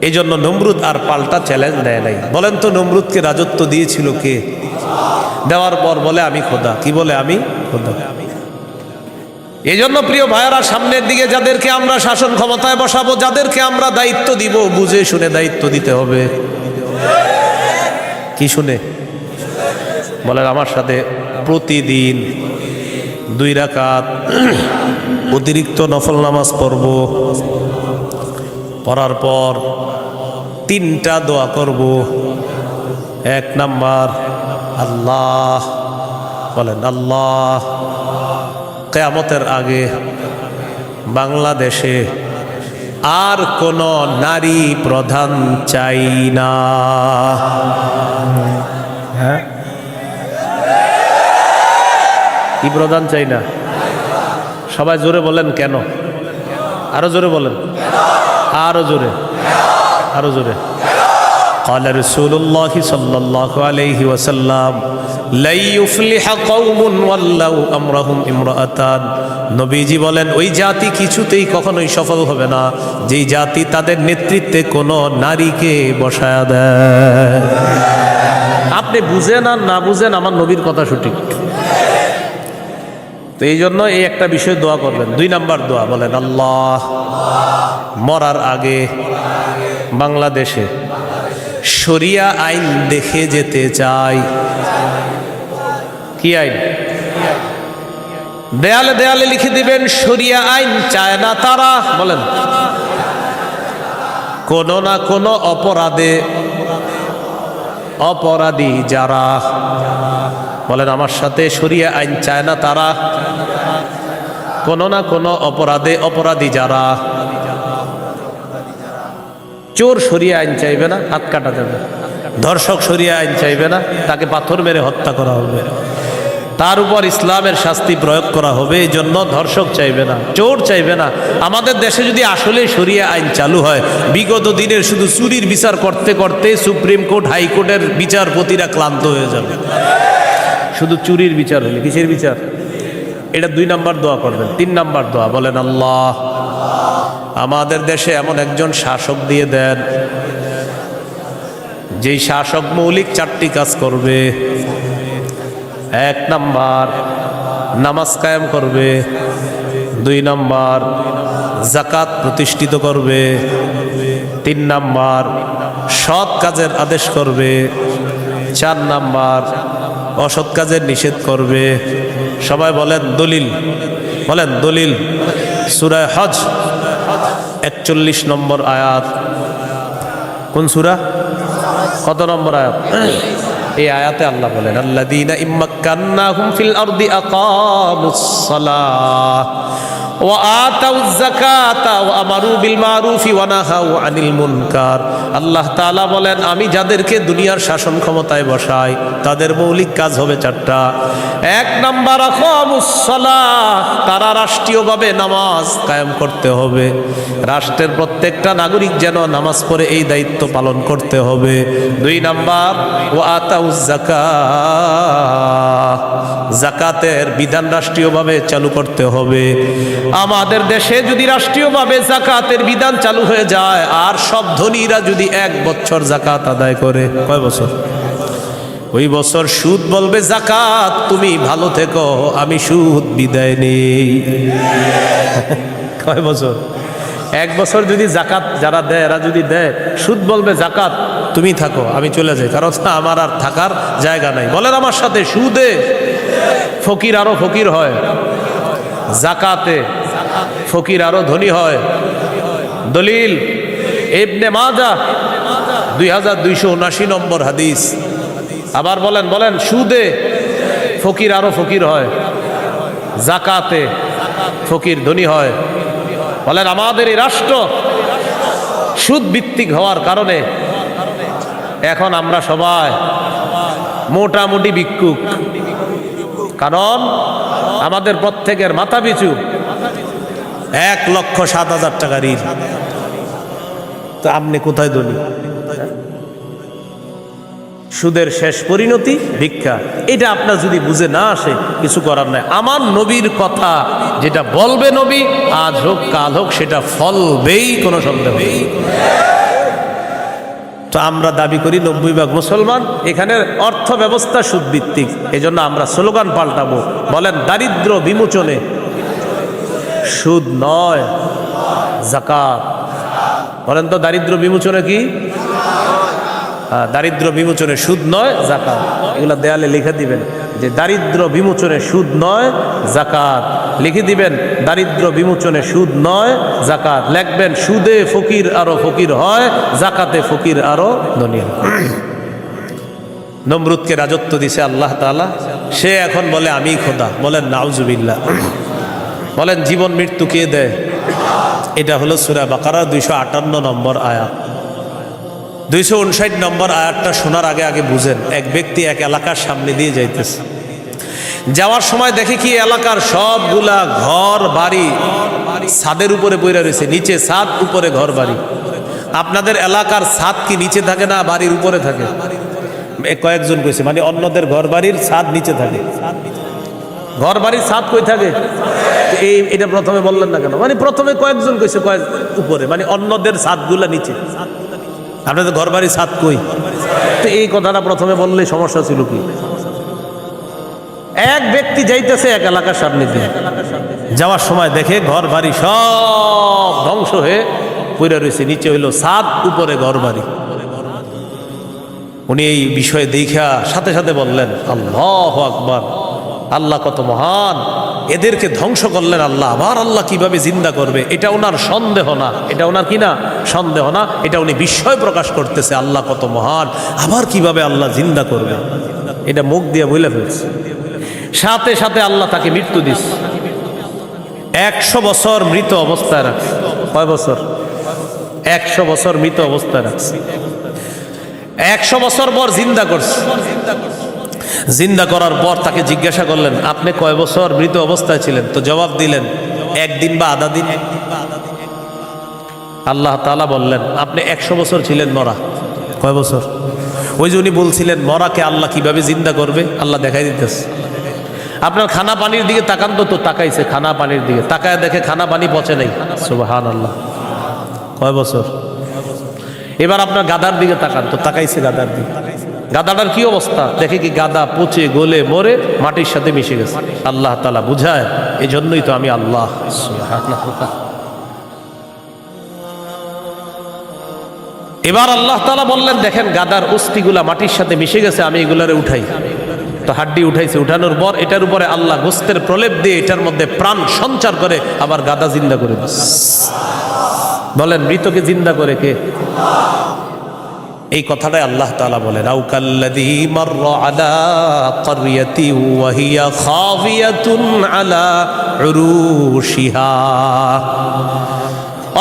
এই জন্য নমরুদ আর পাল্টা চ্যালেঞ্জ দেয় নাই বলেন তো নমরুদকে রাজত্ব দিয়েছিল কে দেওয়ার পর বলে আমি খোদা কি বলে আমি খোদা এই জন্য প্রিয় ভাইয়েরা সামনের দিকে যাদেরকে আমরা শাসন ক্ষমতায় বসাবো যাদেরকে আমরা দায়িত্ব দিব বুঝে শুনে দায়িত্ব দিতে হবে কি শুনে বলেন আমার সাথে প্রতিদিন 2 রাকাত অতিরিক্ত নফল নামাজ পড়ব পড়ার পর 3টা দোয়া করব 1 নাম্বার আল্লাহ বলেন আল্লাহ কিয়ামতের আগে বাংলাদেশে আর কোন নারী প্রধান চাই না হ্যাঁ কি প্রধান চাই না সবাই জোরে বলেন কেন আরো জোরে বলেন আরো জোরে আরো জোরে قال رسول الله صلى الله عليه وسلم لا يفلح قوم ولوا امرهم امرأتان নবীজি বলেন ওই জাতি কিছুতেই কখনোই সফল হবে না যেই জাতি তাদের নেতৃত্বে কোনো নারীকে বসায় দেয় আপনি বুঝেন আর না বুঝেন, আমার নবীর কথা সঠিক। তো এই জন্য এই একটা বিষয় দোয়া করবেন। 2 নাম্বার দোয়া বলেন, আল্লাহ মরার আগে বাংলাদেশে শরিয়া আইন দেখে যেতে চাই। কি আইন? দেয়ালে দেয়ালে লিখে দিবেন, শরিয়া আইন চায় না তারা, বলেন, কোনো না কোনো অপরাধী যারা, বলেন আমার সাথে, শরিয়া আইন চায় না তারা, কোনো না কোনো অপরাধী যারা। চোর শরিয়া আইন চাইবে না, হাত কাটা যাবে। ধর্ষক শরিয়া আইন চাইবে না, তাকে পাথর মেরে হত্যা করা হবে, তার উপর ইসলামের শাস্তি প্রয়োগ করা হবে। এই জন্য ধর্ষক চাইবে না, চোর চাইবে না। আমাদের দেশে যদি আসলে শরিয়া আইন চালু হয়, বিগত দিনের শুধু চুরির বিচার করতে করতে সুপ্রিম কোর্ট, হাইকোর্টের বিচারপতিরা ক্লান্ত হয়ে যাবে। শুধু চুরির বিচার হলে, কিসের বিচার? এটা 2 নাম্বার দোয়া করবেন। 3 নাম্বার দোয়া বলেন, আল্লাহ আমাদের দেশে এমন একজন শাসক দিয়ে দেন, যেই শাসক মৌলিক 4টি কাজ করবে। 1 নাম্বার নামাজ কায়েম করবে, 2 নাম্বার যাকাত প্রতিষ্ঠিত করবে, 3 নাম্বার সৎ কাজের আদেশ করবে, 4 নাম্বার অসৎ কাজের নিষেধ করবে। সবাই বলেন দলিল, বলেন দলিল। সূরা হজ 41 নম্বর আয়াত। কোন সূরা? কত নম্বর আয়াত? এই আয়াতে আল্লাহ বলেন, আল্লাযীনা ইম্মাক্কান্নাহুম ফিল আরদি আকামুস সালাহ ওয়া আতাউয যাকাতা ওয়া আমারু বিল মারুফি ওয়া নাহাউ আনিল মুনকার। আল্লাহ তাআলা বলেন, আমি যাদেরকে দুনিয়ার শাসন ক্ষমতায় বসাই, তাদের মৌলিক কাজ হবে 4টা। 1 নাম্বার আকামুস সালাহ, তারা রাষ্ট্রীয়ভাবে নামাজ কায়েম করতে হবে। রাষ্ট্রের প্রত্যেকটা নাগরিক যেন নামাজ পড়ে, এই দায়িত্ব পালন করতে হবে। 2 নাম্বার ওয়া আতাউয যাকাত, যাকাতের বিধান রাষ্ট্রীয়ভাবে চালু করতে হবে। আমাদের দেশে যদি রাষ্ট্রীয়ভাবে যাকাতের বিধান চালু হয়ে যায়, আর সব ধনীরা যদি 1 বছর যাকাত আদায় করে, কয় বছর? ওই বছর সুদ বলবে, যাকাত তুমি ভালো থেকো, আমি সুদ বিদায় নেই। কয় বছর? 1 বছর যদি যাকাত যারা দেয়, এরা যদি দেয়, সুদ বলবে, যাকাত তুমি থাকো, আমি চলে যাই, কারণ আমার আর থাকার জায়গা নাই। বলেন আমার সাথে, সুদে ফকির আরো ফকির হয়, যাকাতে ফকির আরো ধনী হয়। দলিল ইবনে মাজাহ 2279 নম্বর হাদিস। আবার বলেন, বলেন, সুদে ফকির আরো ফকির হয়, যাকাতে ফকির ধনী হয়। বলেন, আমাদের এই রাষ্ট্র সুদ ভিত্তিক হওয়ার কারণে এখন আমরা সবাই মোটামুটি ভিক্ষুক। কারণ আমাদের প্রত্যেকের মাথা পিছু 1,07,000 টাকা ঋণ। তো আপনি কোথায় ধনী? সুদের শেষ পরিণতি ভিক্ষা। এটা আপনার যদি বুঝে না আসে, কিছু করার নাই। আমার নবীর কথা যেটা বলবে নবী, আজ হোক কাল হোক, সেটা ফলবেই, কোনো সন্দেহ নেই। তো আমরা দাবি করি 90% মুসলমান, এখানের অর্থ ব্যবস্থা সুদ ভিত্তিক। এই জন্য আমরা স্লোগান পাল্টাবো, বলেন, দারিদ্র বিমোচনে সুদ নয়, যাকাত। বলেন তো, দারিদ্র বিমোচনে কি? দারিদ্র বিমোচনে সুদ নয়, যাকাত। এগুলা দেয়ালে লিখে দিবেন যে দারিদ্র বিমোচনে সুদ নয়, যাকাত। লিখে দিবেন, দারিদ্র বিমোচনে সুদ নয়, যাকাত। লিখবেন, সুদে ফকির আরো ফকির হয়, যাকাতে ফকির আরো ধনী হয়। নমরুদকে রাজত্ব দিছে আল্লাহ তাআলা, সে এখন বলে আমি খোদা। বলেন নাউজুবিল্লাহ। বলেন, জীবন মৃত্যু কে দেয়? এটা হলো সূরা বাকারা 258 নম্বর আয়াত। 259 নম্বর আয়াতটা শোনার আগে আগে বুঝেন। এক ব্যক্তি এক এলাকার সামনে দিয়ে যাইতেছে, যাওয়ার সময় দেখে কি এলাকার সবগুলা ঘর বাড়ি ছাদের উপরে পড়ে রয়েছে, নিচে ছাদ, উপরে ঘর বাড়ি। আপনাদের এলাকার ছাদ কি নিচে থাকে না বাড়ির উপরে থাকে? কয়েকজন কইছে, মানে অন্যদের ঘর বাড়ির ছাদ নিচে থাকে। ঘর বাড়ির ছাদ কই থাকে? এটা প্রথমে বললেন না কেন? মানে প্রথমে কয়েকজন কইছে কয়েক উপরে, মানে অন্যদের ছাদগুলা নিচে। আপনাদের ঘর বাড়ির ছাদ কই? তো এই কথাটা প্রথমে বললে সমস্যা ছিল কি? এক ব্যক্তি যাইতেছে এক এলাকার সামনে দিয়ে, যাওয়ার সময় দেখে ঘর বাড়ি সব ধ্বংস হয়ে পড়ে রয়েছে, নিচে হইল ছাদ, উপরে ঘর বাড়ি। উনি এই বিষয়ে দেখা সাথে সাথে বললেন, আল্লাহু আকবার, আল্লাহ কত মহান, এদেরকে ধ্বংস করলেন আল্লাহ, আবার আল্লাহ কিভাবে জিন্দা করবে, এটা ওনার সন্দেহ না, এটা ওনার কি না সন্দেহ না, এটা উনি বিস্ময় প্রকাশ করতেছে, আল্লাহ কত মহান, আবার কিভাবে আল্লাহ জিন্দা করবে, এটা মুখ দিয়ে বলে ফেলছে। সাথে সাথে আল্লাহ তাকে মৃত্যু দিচ্ছে, 100 বছর মৃত অবস্থায় রাখছে। কয় বছর? 100 বছর মৃত অবস্থায় রাখছে। 100 বছর পর জিন্দা করছে। জিন্দা করার পর তাকে জিজ্ঞাসা করলেন, আপনি কয় বছর মৃত অবস্থায় ছিলেন? তো জবাব দিলেন, 1 দিন বা আধা দিন। আল্লাহ তাআলা বললেন, আপনি 100 বছর ছিলেন মরা। কয় বছর? ওই যে উনি বলছিলেন মরাকে আল্লাহ কিভাবে জিন্দা করবে, আল্লাহ দেখাই দিতেছে। আপনার খানা পানির দিকে তাকান, তো তাকাইছে খানা পানির দিকে, তাকায় দেখে খানা পানি পচে নাই। সুবহানাল্লাহ। কয় বছর? এবার আপনার গাদার দিকে তাকান, তো তাকাইছে গাদার দিকে, গাদাটার কি অবস্থা দেখে কি গাদা পচে গলে মরে মাটির সাথে মিশে গেছে। আল্লাহ তাআলা বুঝায়, এই জন্যই তো আমি আল্লাহ। সুবহানাল্লাহ। এবার আল্লাহ তাআলা বললেন, দেখেন গাদার অস্থিগুলা মাটির সাথে মিশে গেছে, আমি এগুলারে উঠাই। তো হাড্ডি উঠাইছে, উঠানোর পর এটার উপরে আল্লাহ গোস্তের প্রলেপ দিয়ে এটার মধ্যে প্রাণ সঞ্চার করে আবার গাদা জিন্দা করে দিচ্ছে। বলেন মৃতকে জিন্দা করে কে? এই কথাটাই আল্লাহ তাআলা বলেন, আও কাল্লাযী মাররা আলা ক্বরিয়াতি ওয়া হিয়া খাবিয়াতুন আলা উরুশিহা।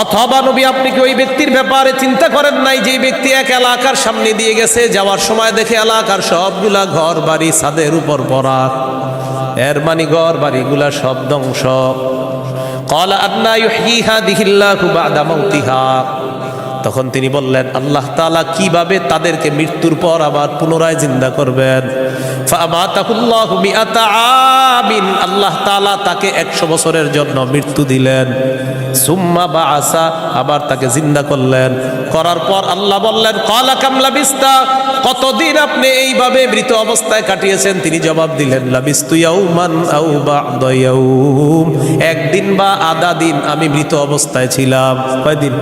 অথবা নবী আপনি কি ওই ব্যক্তির ব্যাপারে চিন্তা করেন নাই যে ব্যক্তি এক এলাকার সামনে দিয়ে গেছে, যাওয়ার সময় দেখে এলাকার সবগুলা ঘর বাড়ি ছাদের উপর পড়া, এর মানে ঘর বাড়িগুলা সব ধ্বংস। ক্বালা আন্না ইউহয়ী হাযিহিল্লাহু বা'দা মাউতিহা। তখন তিনি বললেন, আল্লাহ তাআলা কিভাবে তাদেরকে মৃত্যুর পর আবার পুনরায় জিন্দা করবেন। ফাআমাতাহুল্লাহু মিআতা আমিন। আল্লাহ তাআলা তাকে 100 বছরের জন্য মৃত্যু দিলেন। সুম্মা বাআসা, আবার তাকে জিন্দা করলেন। করার পর আল্লাহ বললেন, ক্বালা কাম লাবিস্তা, কতদিন আপনি এইভাবে মৃত অবস্থায় কাটিয়েছেন? তিনি জবাব দিলেন, লাবিস্তু ইয়াওমান আও বা'দা ইয়াওম, একদিন বা আধা দিন আমি মৃত অবস্থায় ছিলাম। কয়দিন?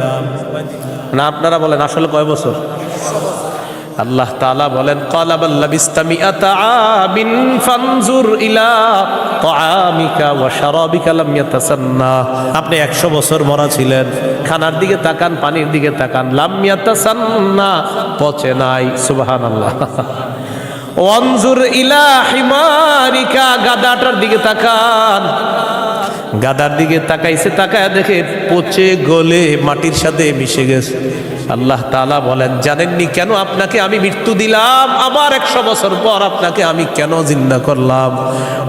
না আপনারা বলেন আসলে কয় বছর? আল্লাহ তাআলা বলেন, ক্বালা বাল লাবিস্তা মিআতা আমিন ফানজুর ইলা তাআমিকা ওয়া শারাবিকা লাম ইয়াতাসান্না। আপনি 100 বছর মরা ছিলেন, খানার দিকে তাকান, পানির দিকে তাকান, লাম ইয়াতাসান্না, পচে নাই। সুবহানাল্লাহ। ওয়ানজুর ইলা হিমারিকা, গাদাটার দিকে তাকান, গাদার দিকে তাকাইছে, তাকায় দেখে পচে গলে মাটির সাথে মিশে গেছে। আল্লাহ তাআলা বলেন, জানেননি কেন আপনাকে আমি মৃত্যু দিলাম, আবার 100 বছর পর আপনাকে আমি কেন জিন্দা করলাম?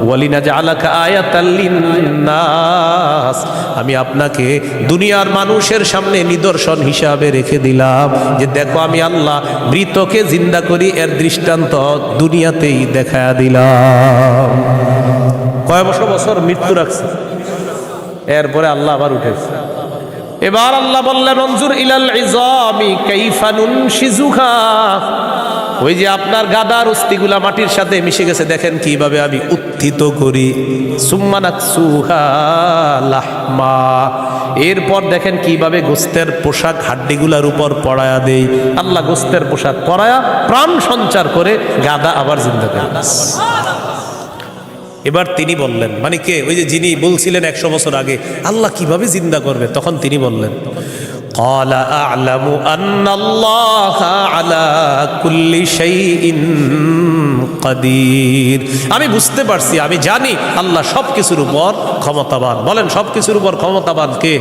ওয়ালিনাজআলাকা আয়াতাল লিন্নাস, আমি আপনাকে দুনিয়ার মানুষের সামনে নিদর্শন হিসাবে রেখে দিলাম যে দেখো আমি আল্লাহ মৃতকে জিন্দা করি, এর দৃষ্টান্ত দুনিয়াতেই দেখায়া দিলাম। কয় বছর মৃত্যু রাখছে, এরপরে আল্লাহ আবার উঠেছে। এবার আল্লাহ বললেন, অনজুর ইলাল ইযামি কাইফা নুনশিজুহা, ওই যে আপনার গাদার অস্থিগুলা মাটির সাথে মিশে গেছে, দেখেন কিভাবে আমি উত্থিত করি। সুম্মা নাকসুহা লাহমা, এরপর দেখেন কিভাবে গোস্তের পোশাক হাড্ডিগুলার উপর পড়ায়া দেই। আল্লাহ গোস্তের পোশাক পরায়া প্রাণ সঞ্চার করে গাদা আবার জিন্দা করে। এবার তিনি বললেন, মানে কে? ওই যে যিনি বলছিলেন 100 বছর আগে আল্লাহ কিভাবে জিন্দা করবে, তখন তিনি বললেন, ক্বালা আ'লামু আন্নাল্লাহা আলা কুল্লি শাইইন কাদির। আমি বুঝতে পারছি, আমি জানি আল্লাহ সবকিছুর উপর ক্ষমতাবান। বলেন সবকিছুর উপর ক্ষমতাবান কে?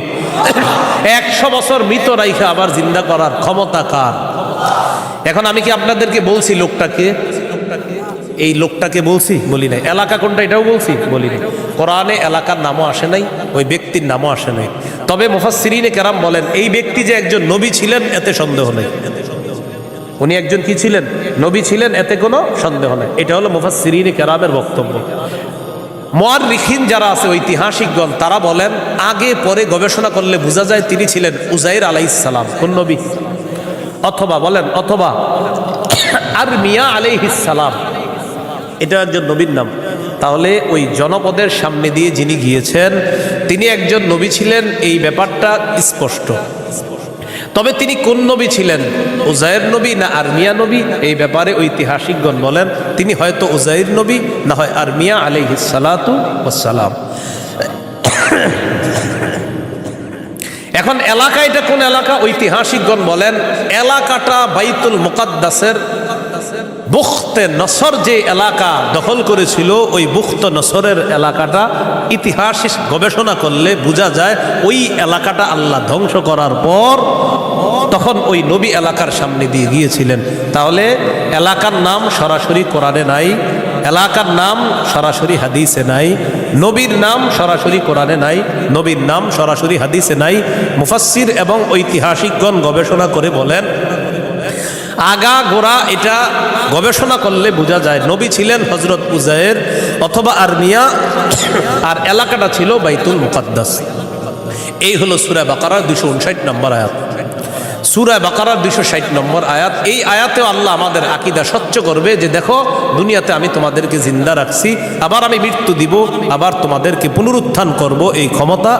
100 বছর মৃত রাইখা আবার জিন্দা করার ক্ষমতা কার? এখন আমি কি আপনাদেরকে বলছি লোকটাকে? এই লোকটাকে বলছি? বলি নাই। এলাকা কোনটা এটাও বলছি? বলি নাই। কোরআনে এলাকার নামও আসে নাই, ওই ব্যক্তির নামও আসে নাই। তবে মুফাসসিরিনে কেরাম বলেন, এই ব্যক্তি যে একজন নবী ছিলেন এতে সন্দেহ নেই। উনি একজন কি ছিলেন? নবী ছিলেন, এতে কোনো সন্দেহ নেই। এটা হলো মুফাসসিরিনে কেরামের বক্তব্য। মুআররিখিন যারা আছে, ঐতিহাসিকগণ, তারা বলেন আগে পরে গবেষণা করলে বোঝা যায় তিনি ছিলেন উজাইর আলাইহিস সালাম। কোন নবী? অথবা বলেন, অথবা আরমিয়া আলাইহিস সালাম, এটা একজন নবীর নাম। তাহলে ওই জনপদের সামনে দিয়ে যিনি গিয়েছেন তিনি একজন নবী ছিলেন, এই ব্যাপারটা স্পষ্ট। তবে তিনি কোন নবী ছিলেন, উজাইর নবী না আরমিয়া নবী, এই ব্যাপারে ঐতিহাসিকগণ বলেন তিনি হয়তো উজাইর নবী, না হয় আরমিয়া আলাইহিস সালাতু ওয়াস সালাম। এখন এলাকা, এটা কোন এলাকা? ঐতিহাসিকগণ বলেন এলাকাটা বাইতুল মুকাদ্দাসের বুখতে নসর যে এলাকা দখল করেছিল, ওই বুখত নসরের এলাকাটা ইতিহাস গবেষণা করলে বোঝা যায় ওই এলাকাটা আল্লাহ ধ্বংস করার পর তখন ওই নবী এলাকার সামনে দিয়ে গিয়েছিলেন। তাহলে এলাকার নাম সরাসরি কোরআনে নাই, এলাকার নাম সরাসরি হাদিসে নাই, নবীর নাম সরাসরি কোরআনে নাই, নবীর নাম সরাসরি হাদিসে নাই। মুফাসসির এবং ঐতিহাসিকগণ গবেষণা করে বলেন আগা গোড়া এটা গবেষণা করলে বোঝা যায় নবী ছিলেন হযরত উজাইর অথবা আরমিয়া, আর এলাকাটা ছিল বাইতুল মুকাদ্দাস। এই হলো সূরা বাকারার 259 নম্বর আয়াত। সূরা বাকারার 260 নম্বর আয়াত। এই আয়াতেও আল্লাহ আমাদের আকীদা স্বচ্ছ করবে যে দেখো দুনিয়াতে আমি তোমাদেরকে জিন্দা রাখছি, আবার আমি মৃত্যু দিব, আবার তোমাদেরকে পুনরুত্থান করব, এই ক্ষমতা।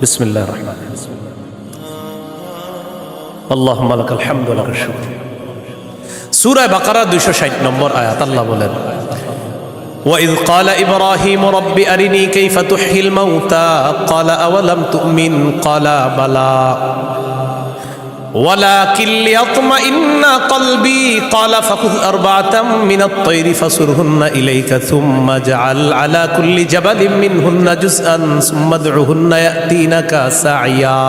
বিসমিল্লাহির রহমানির রহিম। আল্লাহুম্মা লাকাল হামদু ওয়া লাকাশ শুকর। সূরা বাকারা 260 নম্বর আয়াত আল্লাহ বলেন وَإِذْ قَالَ إِبْرَاهِيمُ رَبِّ أَرِنِي كَيْفَ تُحْيِي الْمَوْتَى قَالَ أَوَلَمْ تُؤْمِنْ قَالَ بَلَى وَلَكِنْ لِيَطْمَئِنَّ قَلْبِي قَالَ فَخُذْ أَرْبَعَةً مِنَ الطَّيْرِ فَصُرْهُنَّ إِلَيْكَ ثُمَّ اجْعَلْ عَلَى كُلِّ جَبَلٍ مِنْهُنَّ جُزْءًا ثُمَّ ادْعُهُنَّ يَأْتِينَكَ سَعْيًا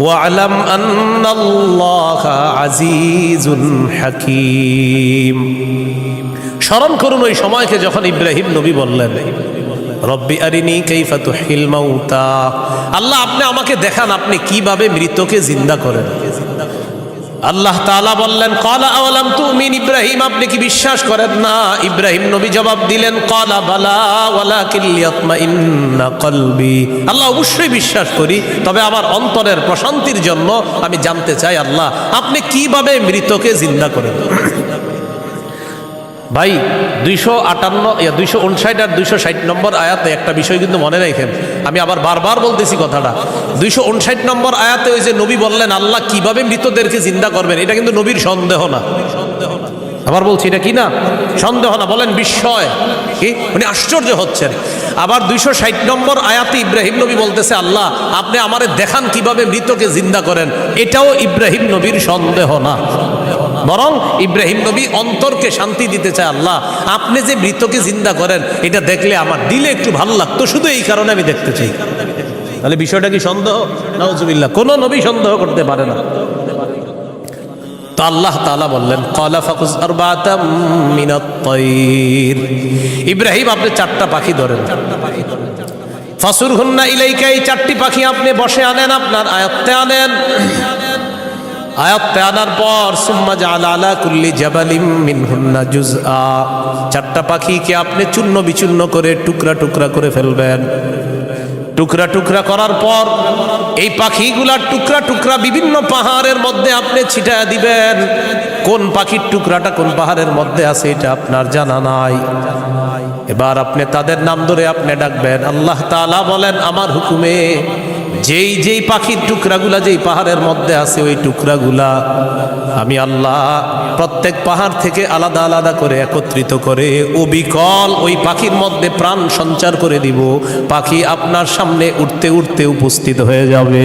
وَاعْلَمْ أَنَّ اللَّهَ عَزِيزٌ حَكِيمٌ। স্মরণ করুন ওই সময়কে যখন ইব্রাহিম নবী বললেন রব্বি আরিনি কাইফা তুহিল মাউতা, আল্লাহ আপনি আমাকে দেখান আপনি কিভাবে মৃতকে জিন্দা করেন। আল্লাহ তাআলা বললেন ক্বালা আওয়ালাম তুমিন, ইব্রাহিম আপনি কি বিশ্বাস করেন না? ইব্রাহিম নবী জবাব দিলেন ক্বালা বালা ওয়ালাকিন লিয়াতমাইন্না কলবি, আল্লাহ অবশ্যই বিশ্বাস করি, তবে আমার অন্তরের প্রশান্তির জন্য আমি জানতে চাই আল্লাহ আপনি কিভাবে মৃতকে জিন্দা করেন। ভাই 259 আর 260 নম্বর আয়াতে একটা বিষয় কিন্তু মনে রাখেন, আমি আবার বারবার বলতেছি কথাটা। 259 নম্বর আয়াতে ওই যে নবী বললেন আল্লাহ কিভাবে মৃতদেরকে জিন্দা করবেন, এটা কিন্তু নবীর সন্দেহ না। আবার বলছি এটা কি না? সন্দেহ না, বলেন বিস্ময়, কি উনি আশ্চর্য হচ্ছেন। আবার 260 নম্বর আয়াতে ইব্রাহিম নবী বলতেছে আল্লাহ আপনি আমারে দেখান কিভাবে মৃতকে জিন্দা করেন, এটাও ইব্রাহিম নবীর সন্দেহ না, বরং ইব্রাহিম নবী অন্তরকে শান্তি দিতে চায় আল্লাহ আপনি যে মৃতকে জিন্দা করেন এটা দেখলে আমার দিলে একটু ভালো লাগতো, শুধু এই কারণে আমি দেখতে চাই। তাহলে বিষয়টা কি সন্দেহ? নাউজুবিল্লাহ, কোন নবী সন্দেহ করতে পারে না। তো আল্লাহ তাআলা বললেন ক্বালা ফাকুজ আরবাতাম মিনাত তায়র, ইব্রাহিম আপনি 4টা পাখি ধরেন, ফাসুরহুন্না ইলাইকা, এই 4টি পাখি আপনি বসে আনেন, আপনার আয়ত্তে আনেন। আয়াতে আনার পর সুম্মা জাআলা আলা কুল্লি জাবালিম মিনহুন্না জুজআ, 4টা পাখিকে আপনি চূর্ণ বিচূর্ণ করে টুকরা টুকরা করে ফেলবেন। টুকরা টুকরা করার পর এই পাখিগুলার টুকরা টুকরা বিভিন্ন পাহাড়ের মধ্যে আপনি ছিটা দিবেন। কোন পাখির টুকরাটা কোন পাহাড়ের মধ্যে আছে এটা আপনার জানা নাই। এবার আপনি তাদের নাম ধরে আপনি ডাকবেন। আল্লাহ তাআলা বলেন আমার হুকুমে যেই যেই পাখির টুকরাগুলা যেই পাহাড়ের মধ্যে আছে ওই টুকরাগুলা আমি আল্লাহ প্রত্যেক পাহাড় থেকে আলাদা আলাদা করে একত্রিত করে অবিকল ওই পাখির মধ্যে প্রাণ সঞ্চার করে দিব। পাখি আপনার সামনে উঠতে উঠতে উপস্থিত হয়ে যাবে।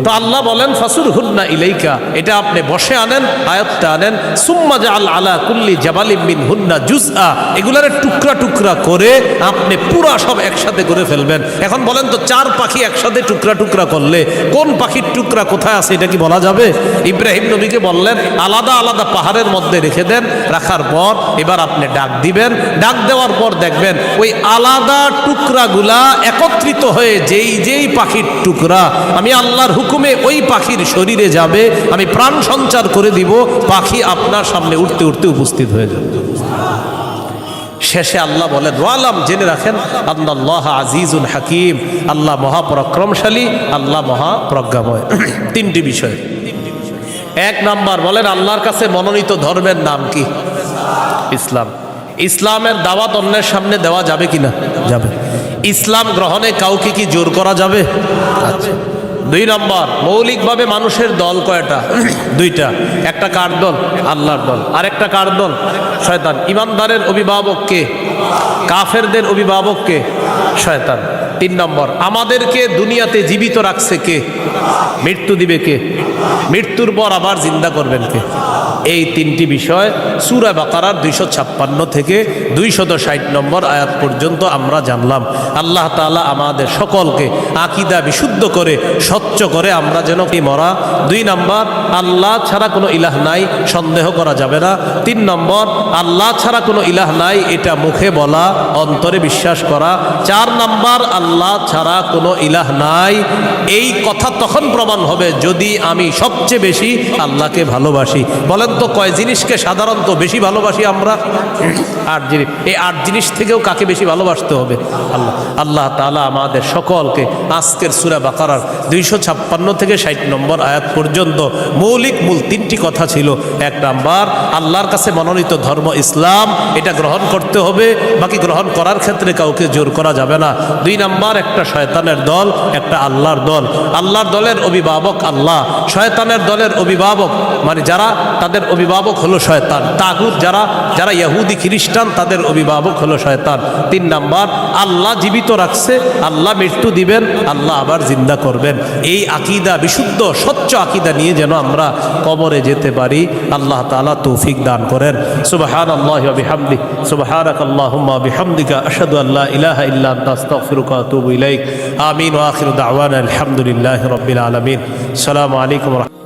তো আল্লাহ বলেন ফাসুরহুন্না ইলাইকা, এটা আপনি বসে আনেন, আয়াতটা আনেন। সুম্মা জাআল আলা কুল্লি জাবালিম মিনহুন্না জুজআ, এগুলার টুকরা টুকরা করে আপনি পুরা সব একসাথে করে ফেলবেন। এখন বলেন তো 4 পাখি একসাথে টুকরা টুকরা করলে কোন পাখির টুকরা কোথায় আছে এটা কি বলা যাবে? ইব্রাহিম নবীকে বললেন আলাদা আলাদা পাহাড়ের মধ্যে রেখে দেন। রাখার পর এবার আপনি ডাক দিবেন। ডাক দেওয়ার পর দেখবেন ওই আলাদা টুকরাগুলা একত্রিত হয়ে যেই যেই পাখির টুকরা আমি আল্লাহর হুকুমে ওই পাখির শরীরে যাবে, আমি প্রাণ সঞ্চার করে দিব, পাখি আপনার সামনে উঠতে উঠতে উপস্থিত হয়ে যাবে। শেষে আল্লাহ বলেন ওয়ালাম, জেনে রাখেন আল্লাহ আজিজুল হাকিম, আল্লাহ মহাপরাক্রমশালী, আল্লাহ মহাপ্রজ্ঞাময়। 3টি বিষয়। এক নাম্বার বলেন আল্লাহর কাছে মনোনীত ধর্মের নাম কি? ইসলাম। ইসলামের দাওয়াত অন্যের সামনে দেওয়া যাবে কিনা? যাবে। ইসলাম গ্রহণে কাউকে কি জোর করা যাবে? আচ্ছা। দুই নম্বর, মৌলিকভাবে মানুষের দল কয়টা? দুইটা। একটা কার দল? আল্লাহর দল। আর একটা কার দল? শয়তান। ইমানদারের অভিভাবক কে? কাফেরদের অভিভাবক কে? শয়তান। তিন নম্বর, আমাদেরকে দুনিয়াতে জীবিত রাখছে কে? মৃত্যু দিবে কে? মৃত্যুর পর আবার জিন্দা করবেন কে? এই তিনটি বিষয় সূরা বাকারার 256 থেকে 260 নম্বর আয়াত পর্যন্ত আমরা জানলাম। আল্লাহ তাআলা আমাদের সকলকে আকীদা বিশুদ্ধ করে স্বচ্ছ করে আমরা যেন কি মরা। দুই নম্বর, আল্লাহ ছাড়া কোনো ইলাহ নাই, সন্দেহ করা যাবে না। তিন নম্বর, আল্লাহ ছাড়া কোনো ইলাহ নাই এটা মুখে বলা, অন্তরে বিশ্বাস করা। চার নম্বর, আল্লাহ ছাড়া কোনো ইলাহ নাই এই কথা তখন প্রমাণ হবে যদি আমি সবচেয়ে বেশি আল্লাহকে ভালোবাসি। বলেন তো কয় জিনিসকে সাধারণত বেশি ভালোবাসি আমরা? 8 জিনিস। এই 8 জিনিস থেকেও কাকে বেশি ভালোবাসতে হবে? আল্লাহ। আল্লাহ তাআলা আমাদের সকলকে আজকের সূরা বাকারার 256 থেকে 60 নম্বর আয়াত পর্যন্ত মৌলিক মূল তিনটি কথা ছিল। এক নাম্বার, আল্লাহর কাছে মনোনীত ধর্ম ইসলাম, এটা গ্রহণ করতে হবে, বাকি গ্রহণ করার ক্ষেত্রে কাউকে জোর করা যাবে না। দুই নাম্বার, একটা শয়তানের দল, একটা আল্লাহর দল। আল্লাহর দলের অভিভাবক আল্লাহ, শয়তানের দলের অভিভাবক মানে যারা, তাদের অভিভাবক হলো শয়তান। তাগুত যারা ইহুদি খ্রিস্টান, তাদের অভিভাবক হলো শয়তান। তিন নাম্বার, আল্লাহ জীবিত রাখছে, আল্লাহ মৃত্যু দিবেন, আল্লাহ আবার জিন্দা করবেন। এই আকীদা, বিশুদ্ধ স্বচ্ছ আকীদা নিয়ে যেন আমরা কবরে যেতে পারি। আল্লাহ তাআলা তৌফিক দান করেন। সুবহানাল্লাহি ওয়া বিহামদিহি, সুবহানাকাল্লাহুম্মা ওয়া বিহামদিকা, আশহাদু আল্লা ইলাহা ইল্লা আনতা, আস্তাগফিরুকা ওয়া আতুবু ইলাইক। আমিন ওয়া আখিরু দাওয়ানা আলহামদুলিল্লাহি রাব্বিল আলামিন। আসসালামু আলাইকুম।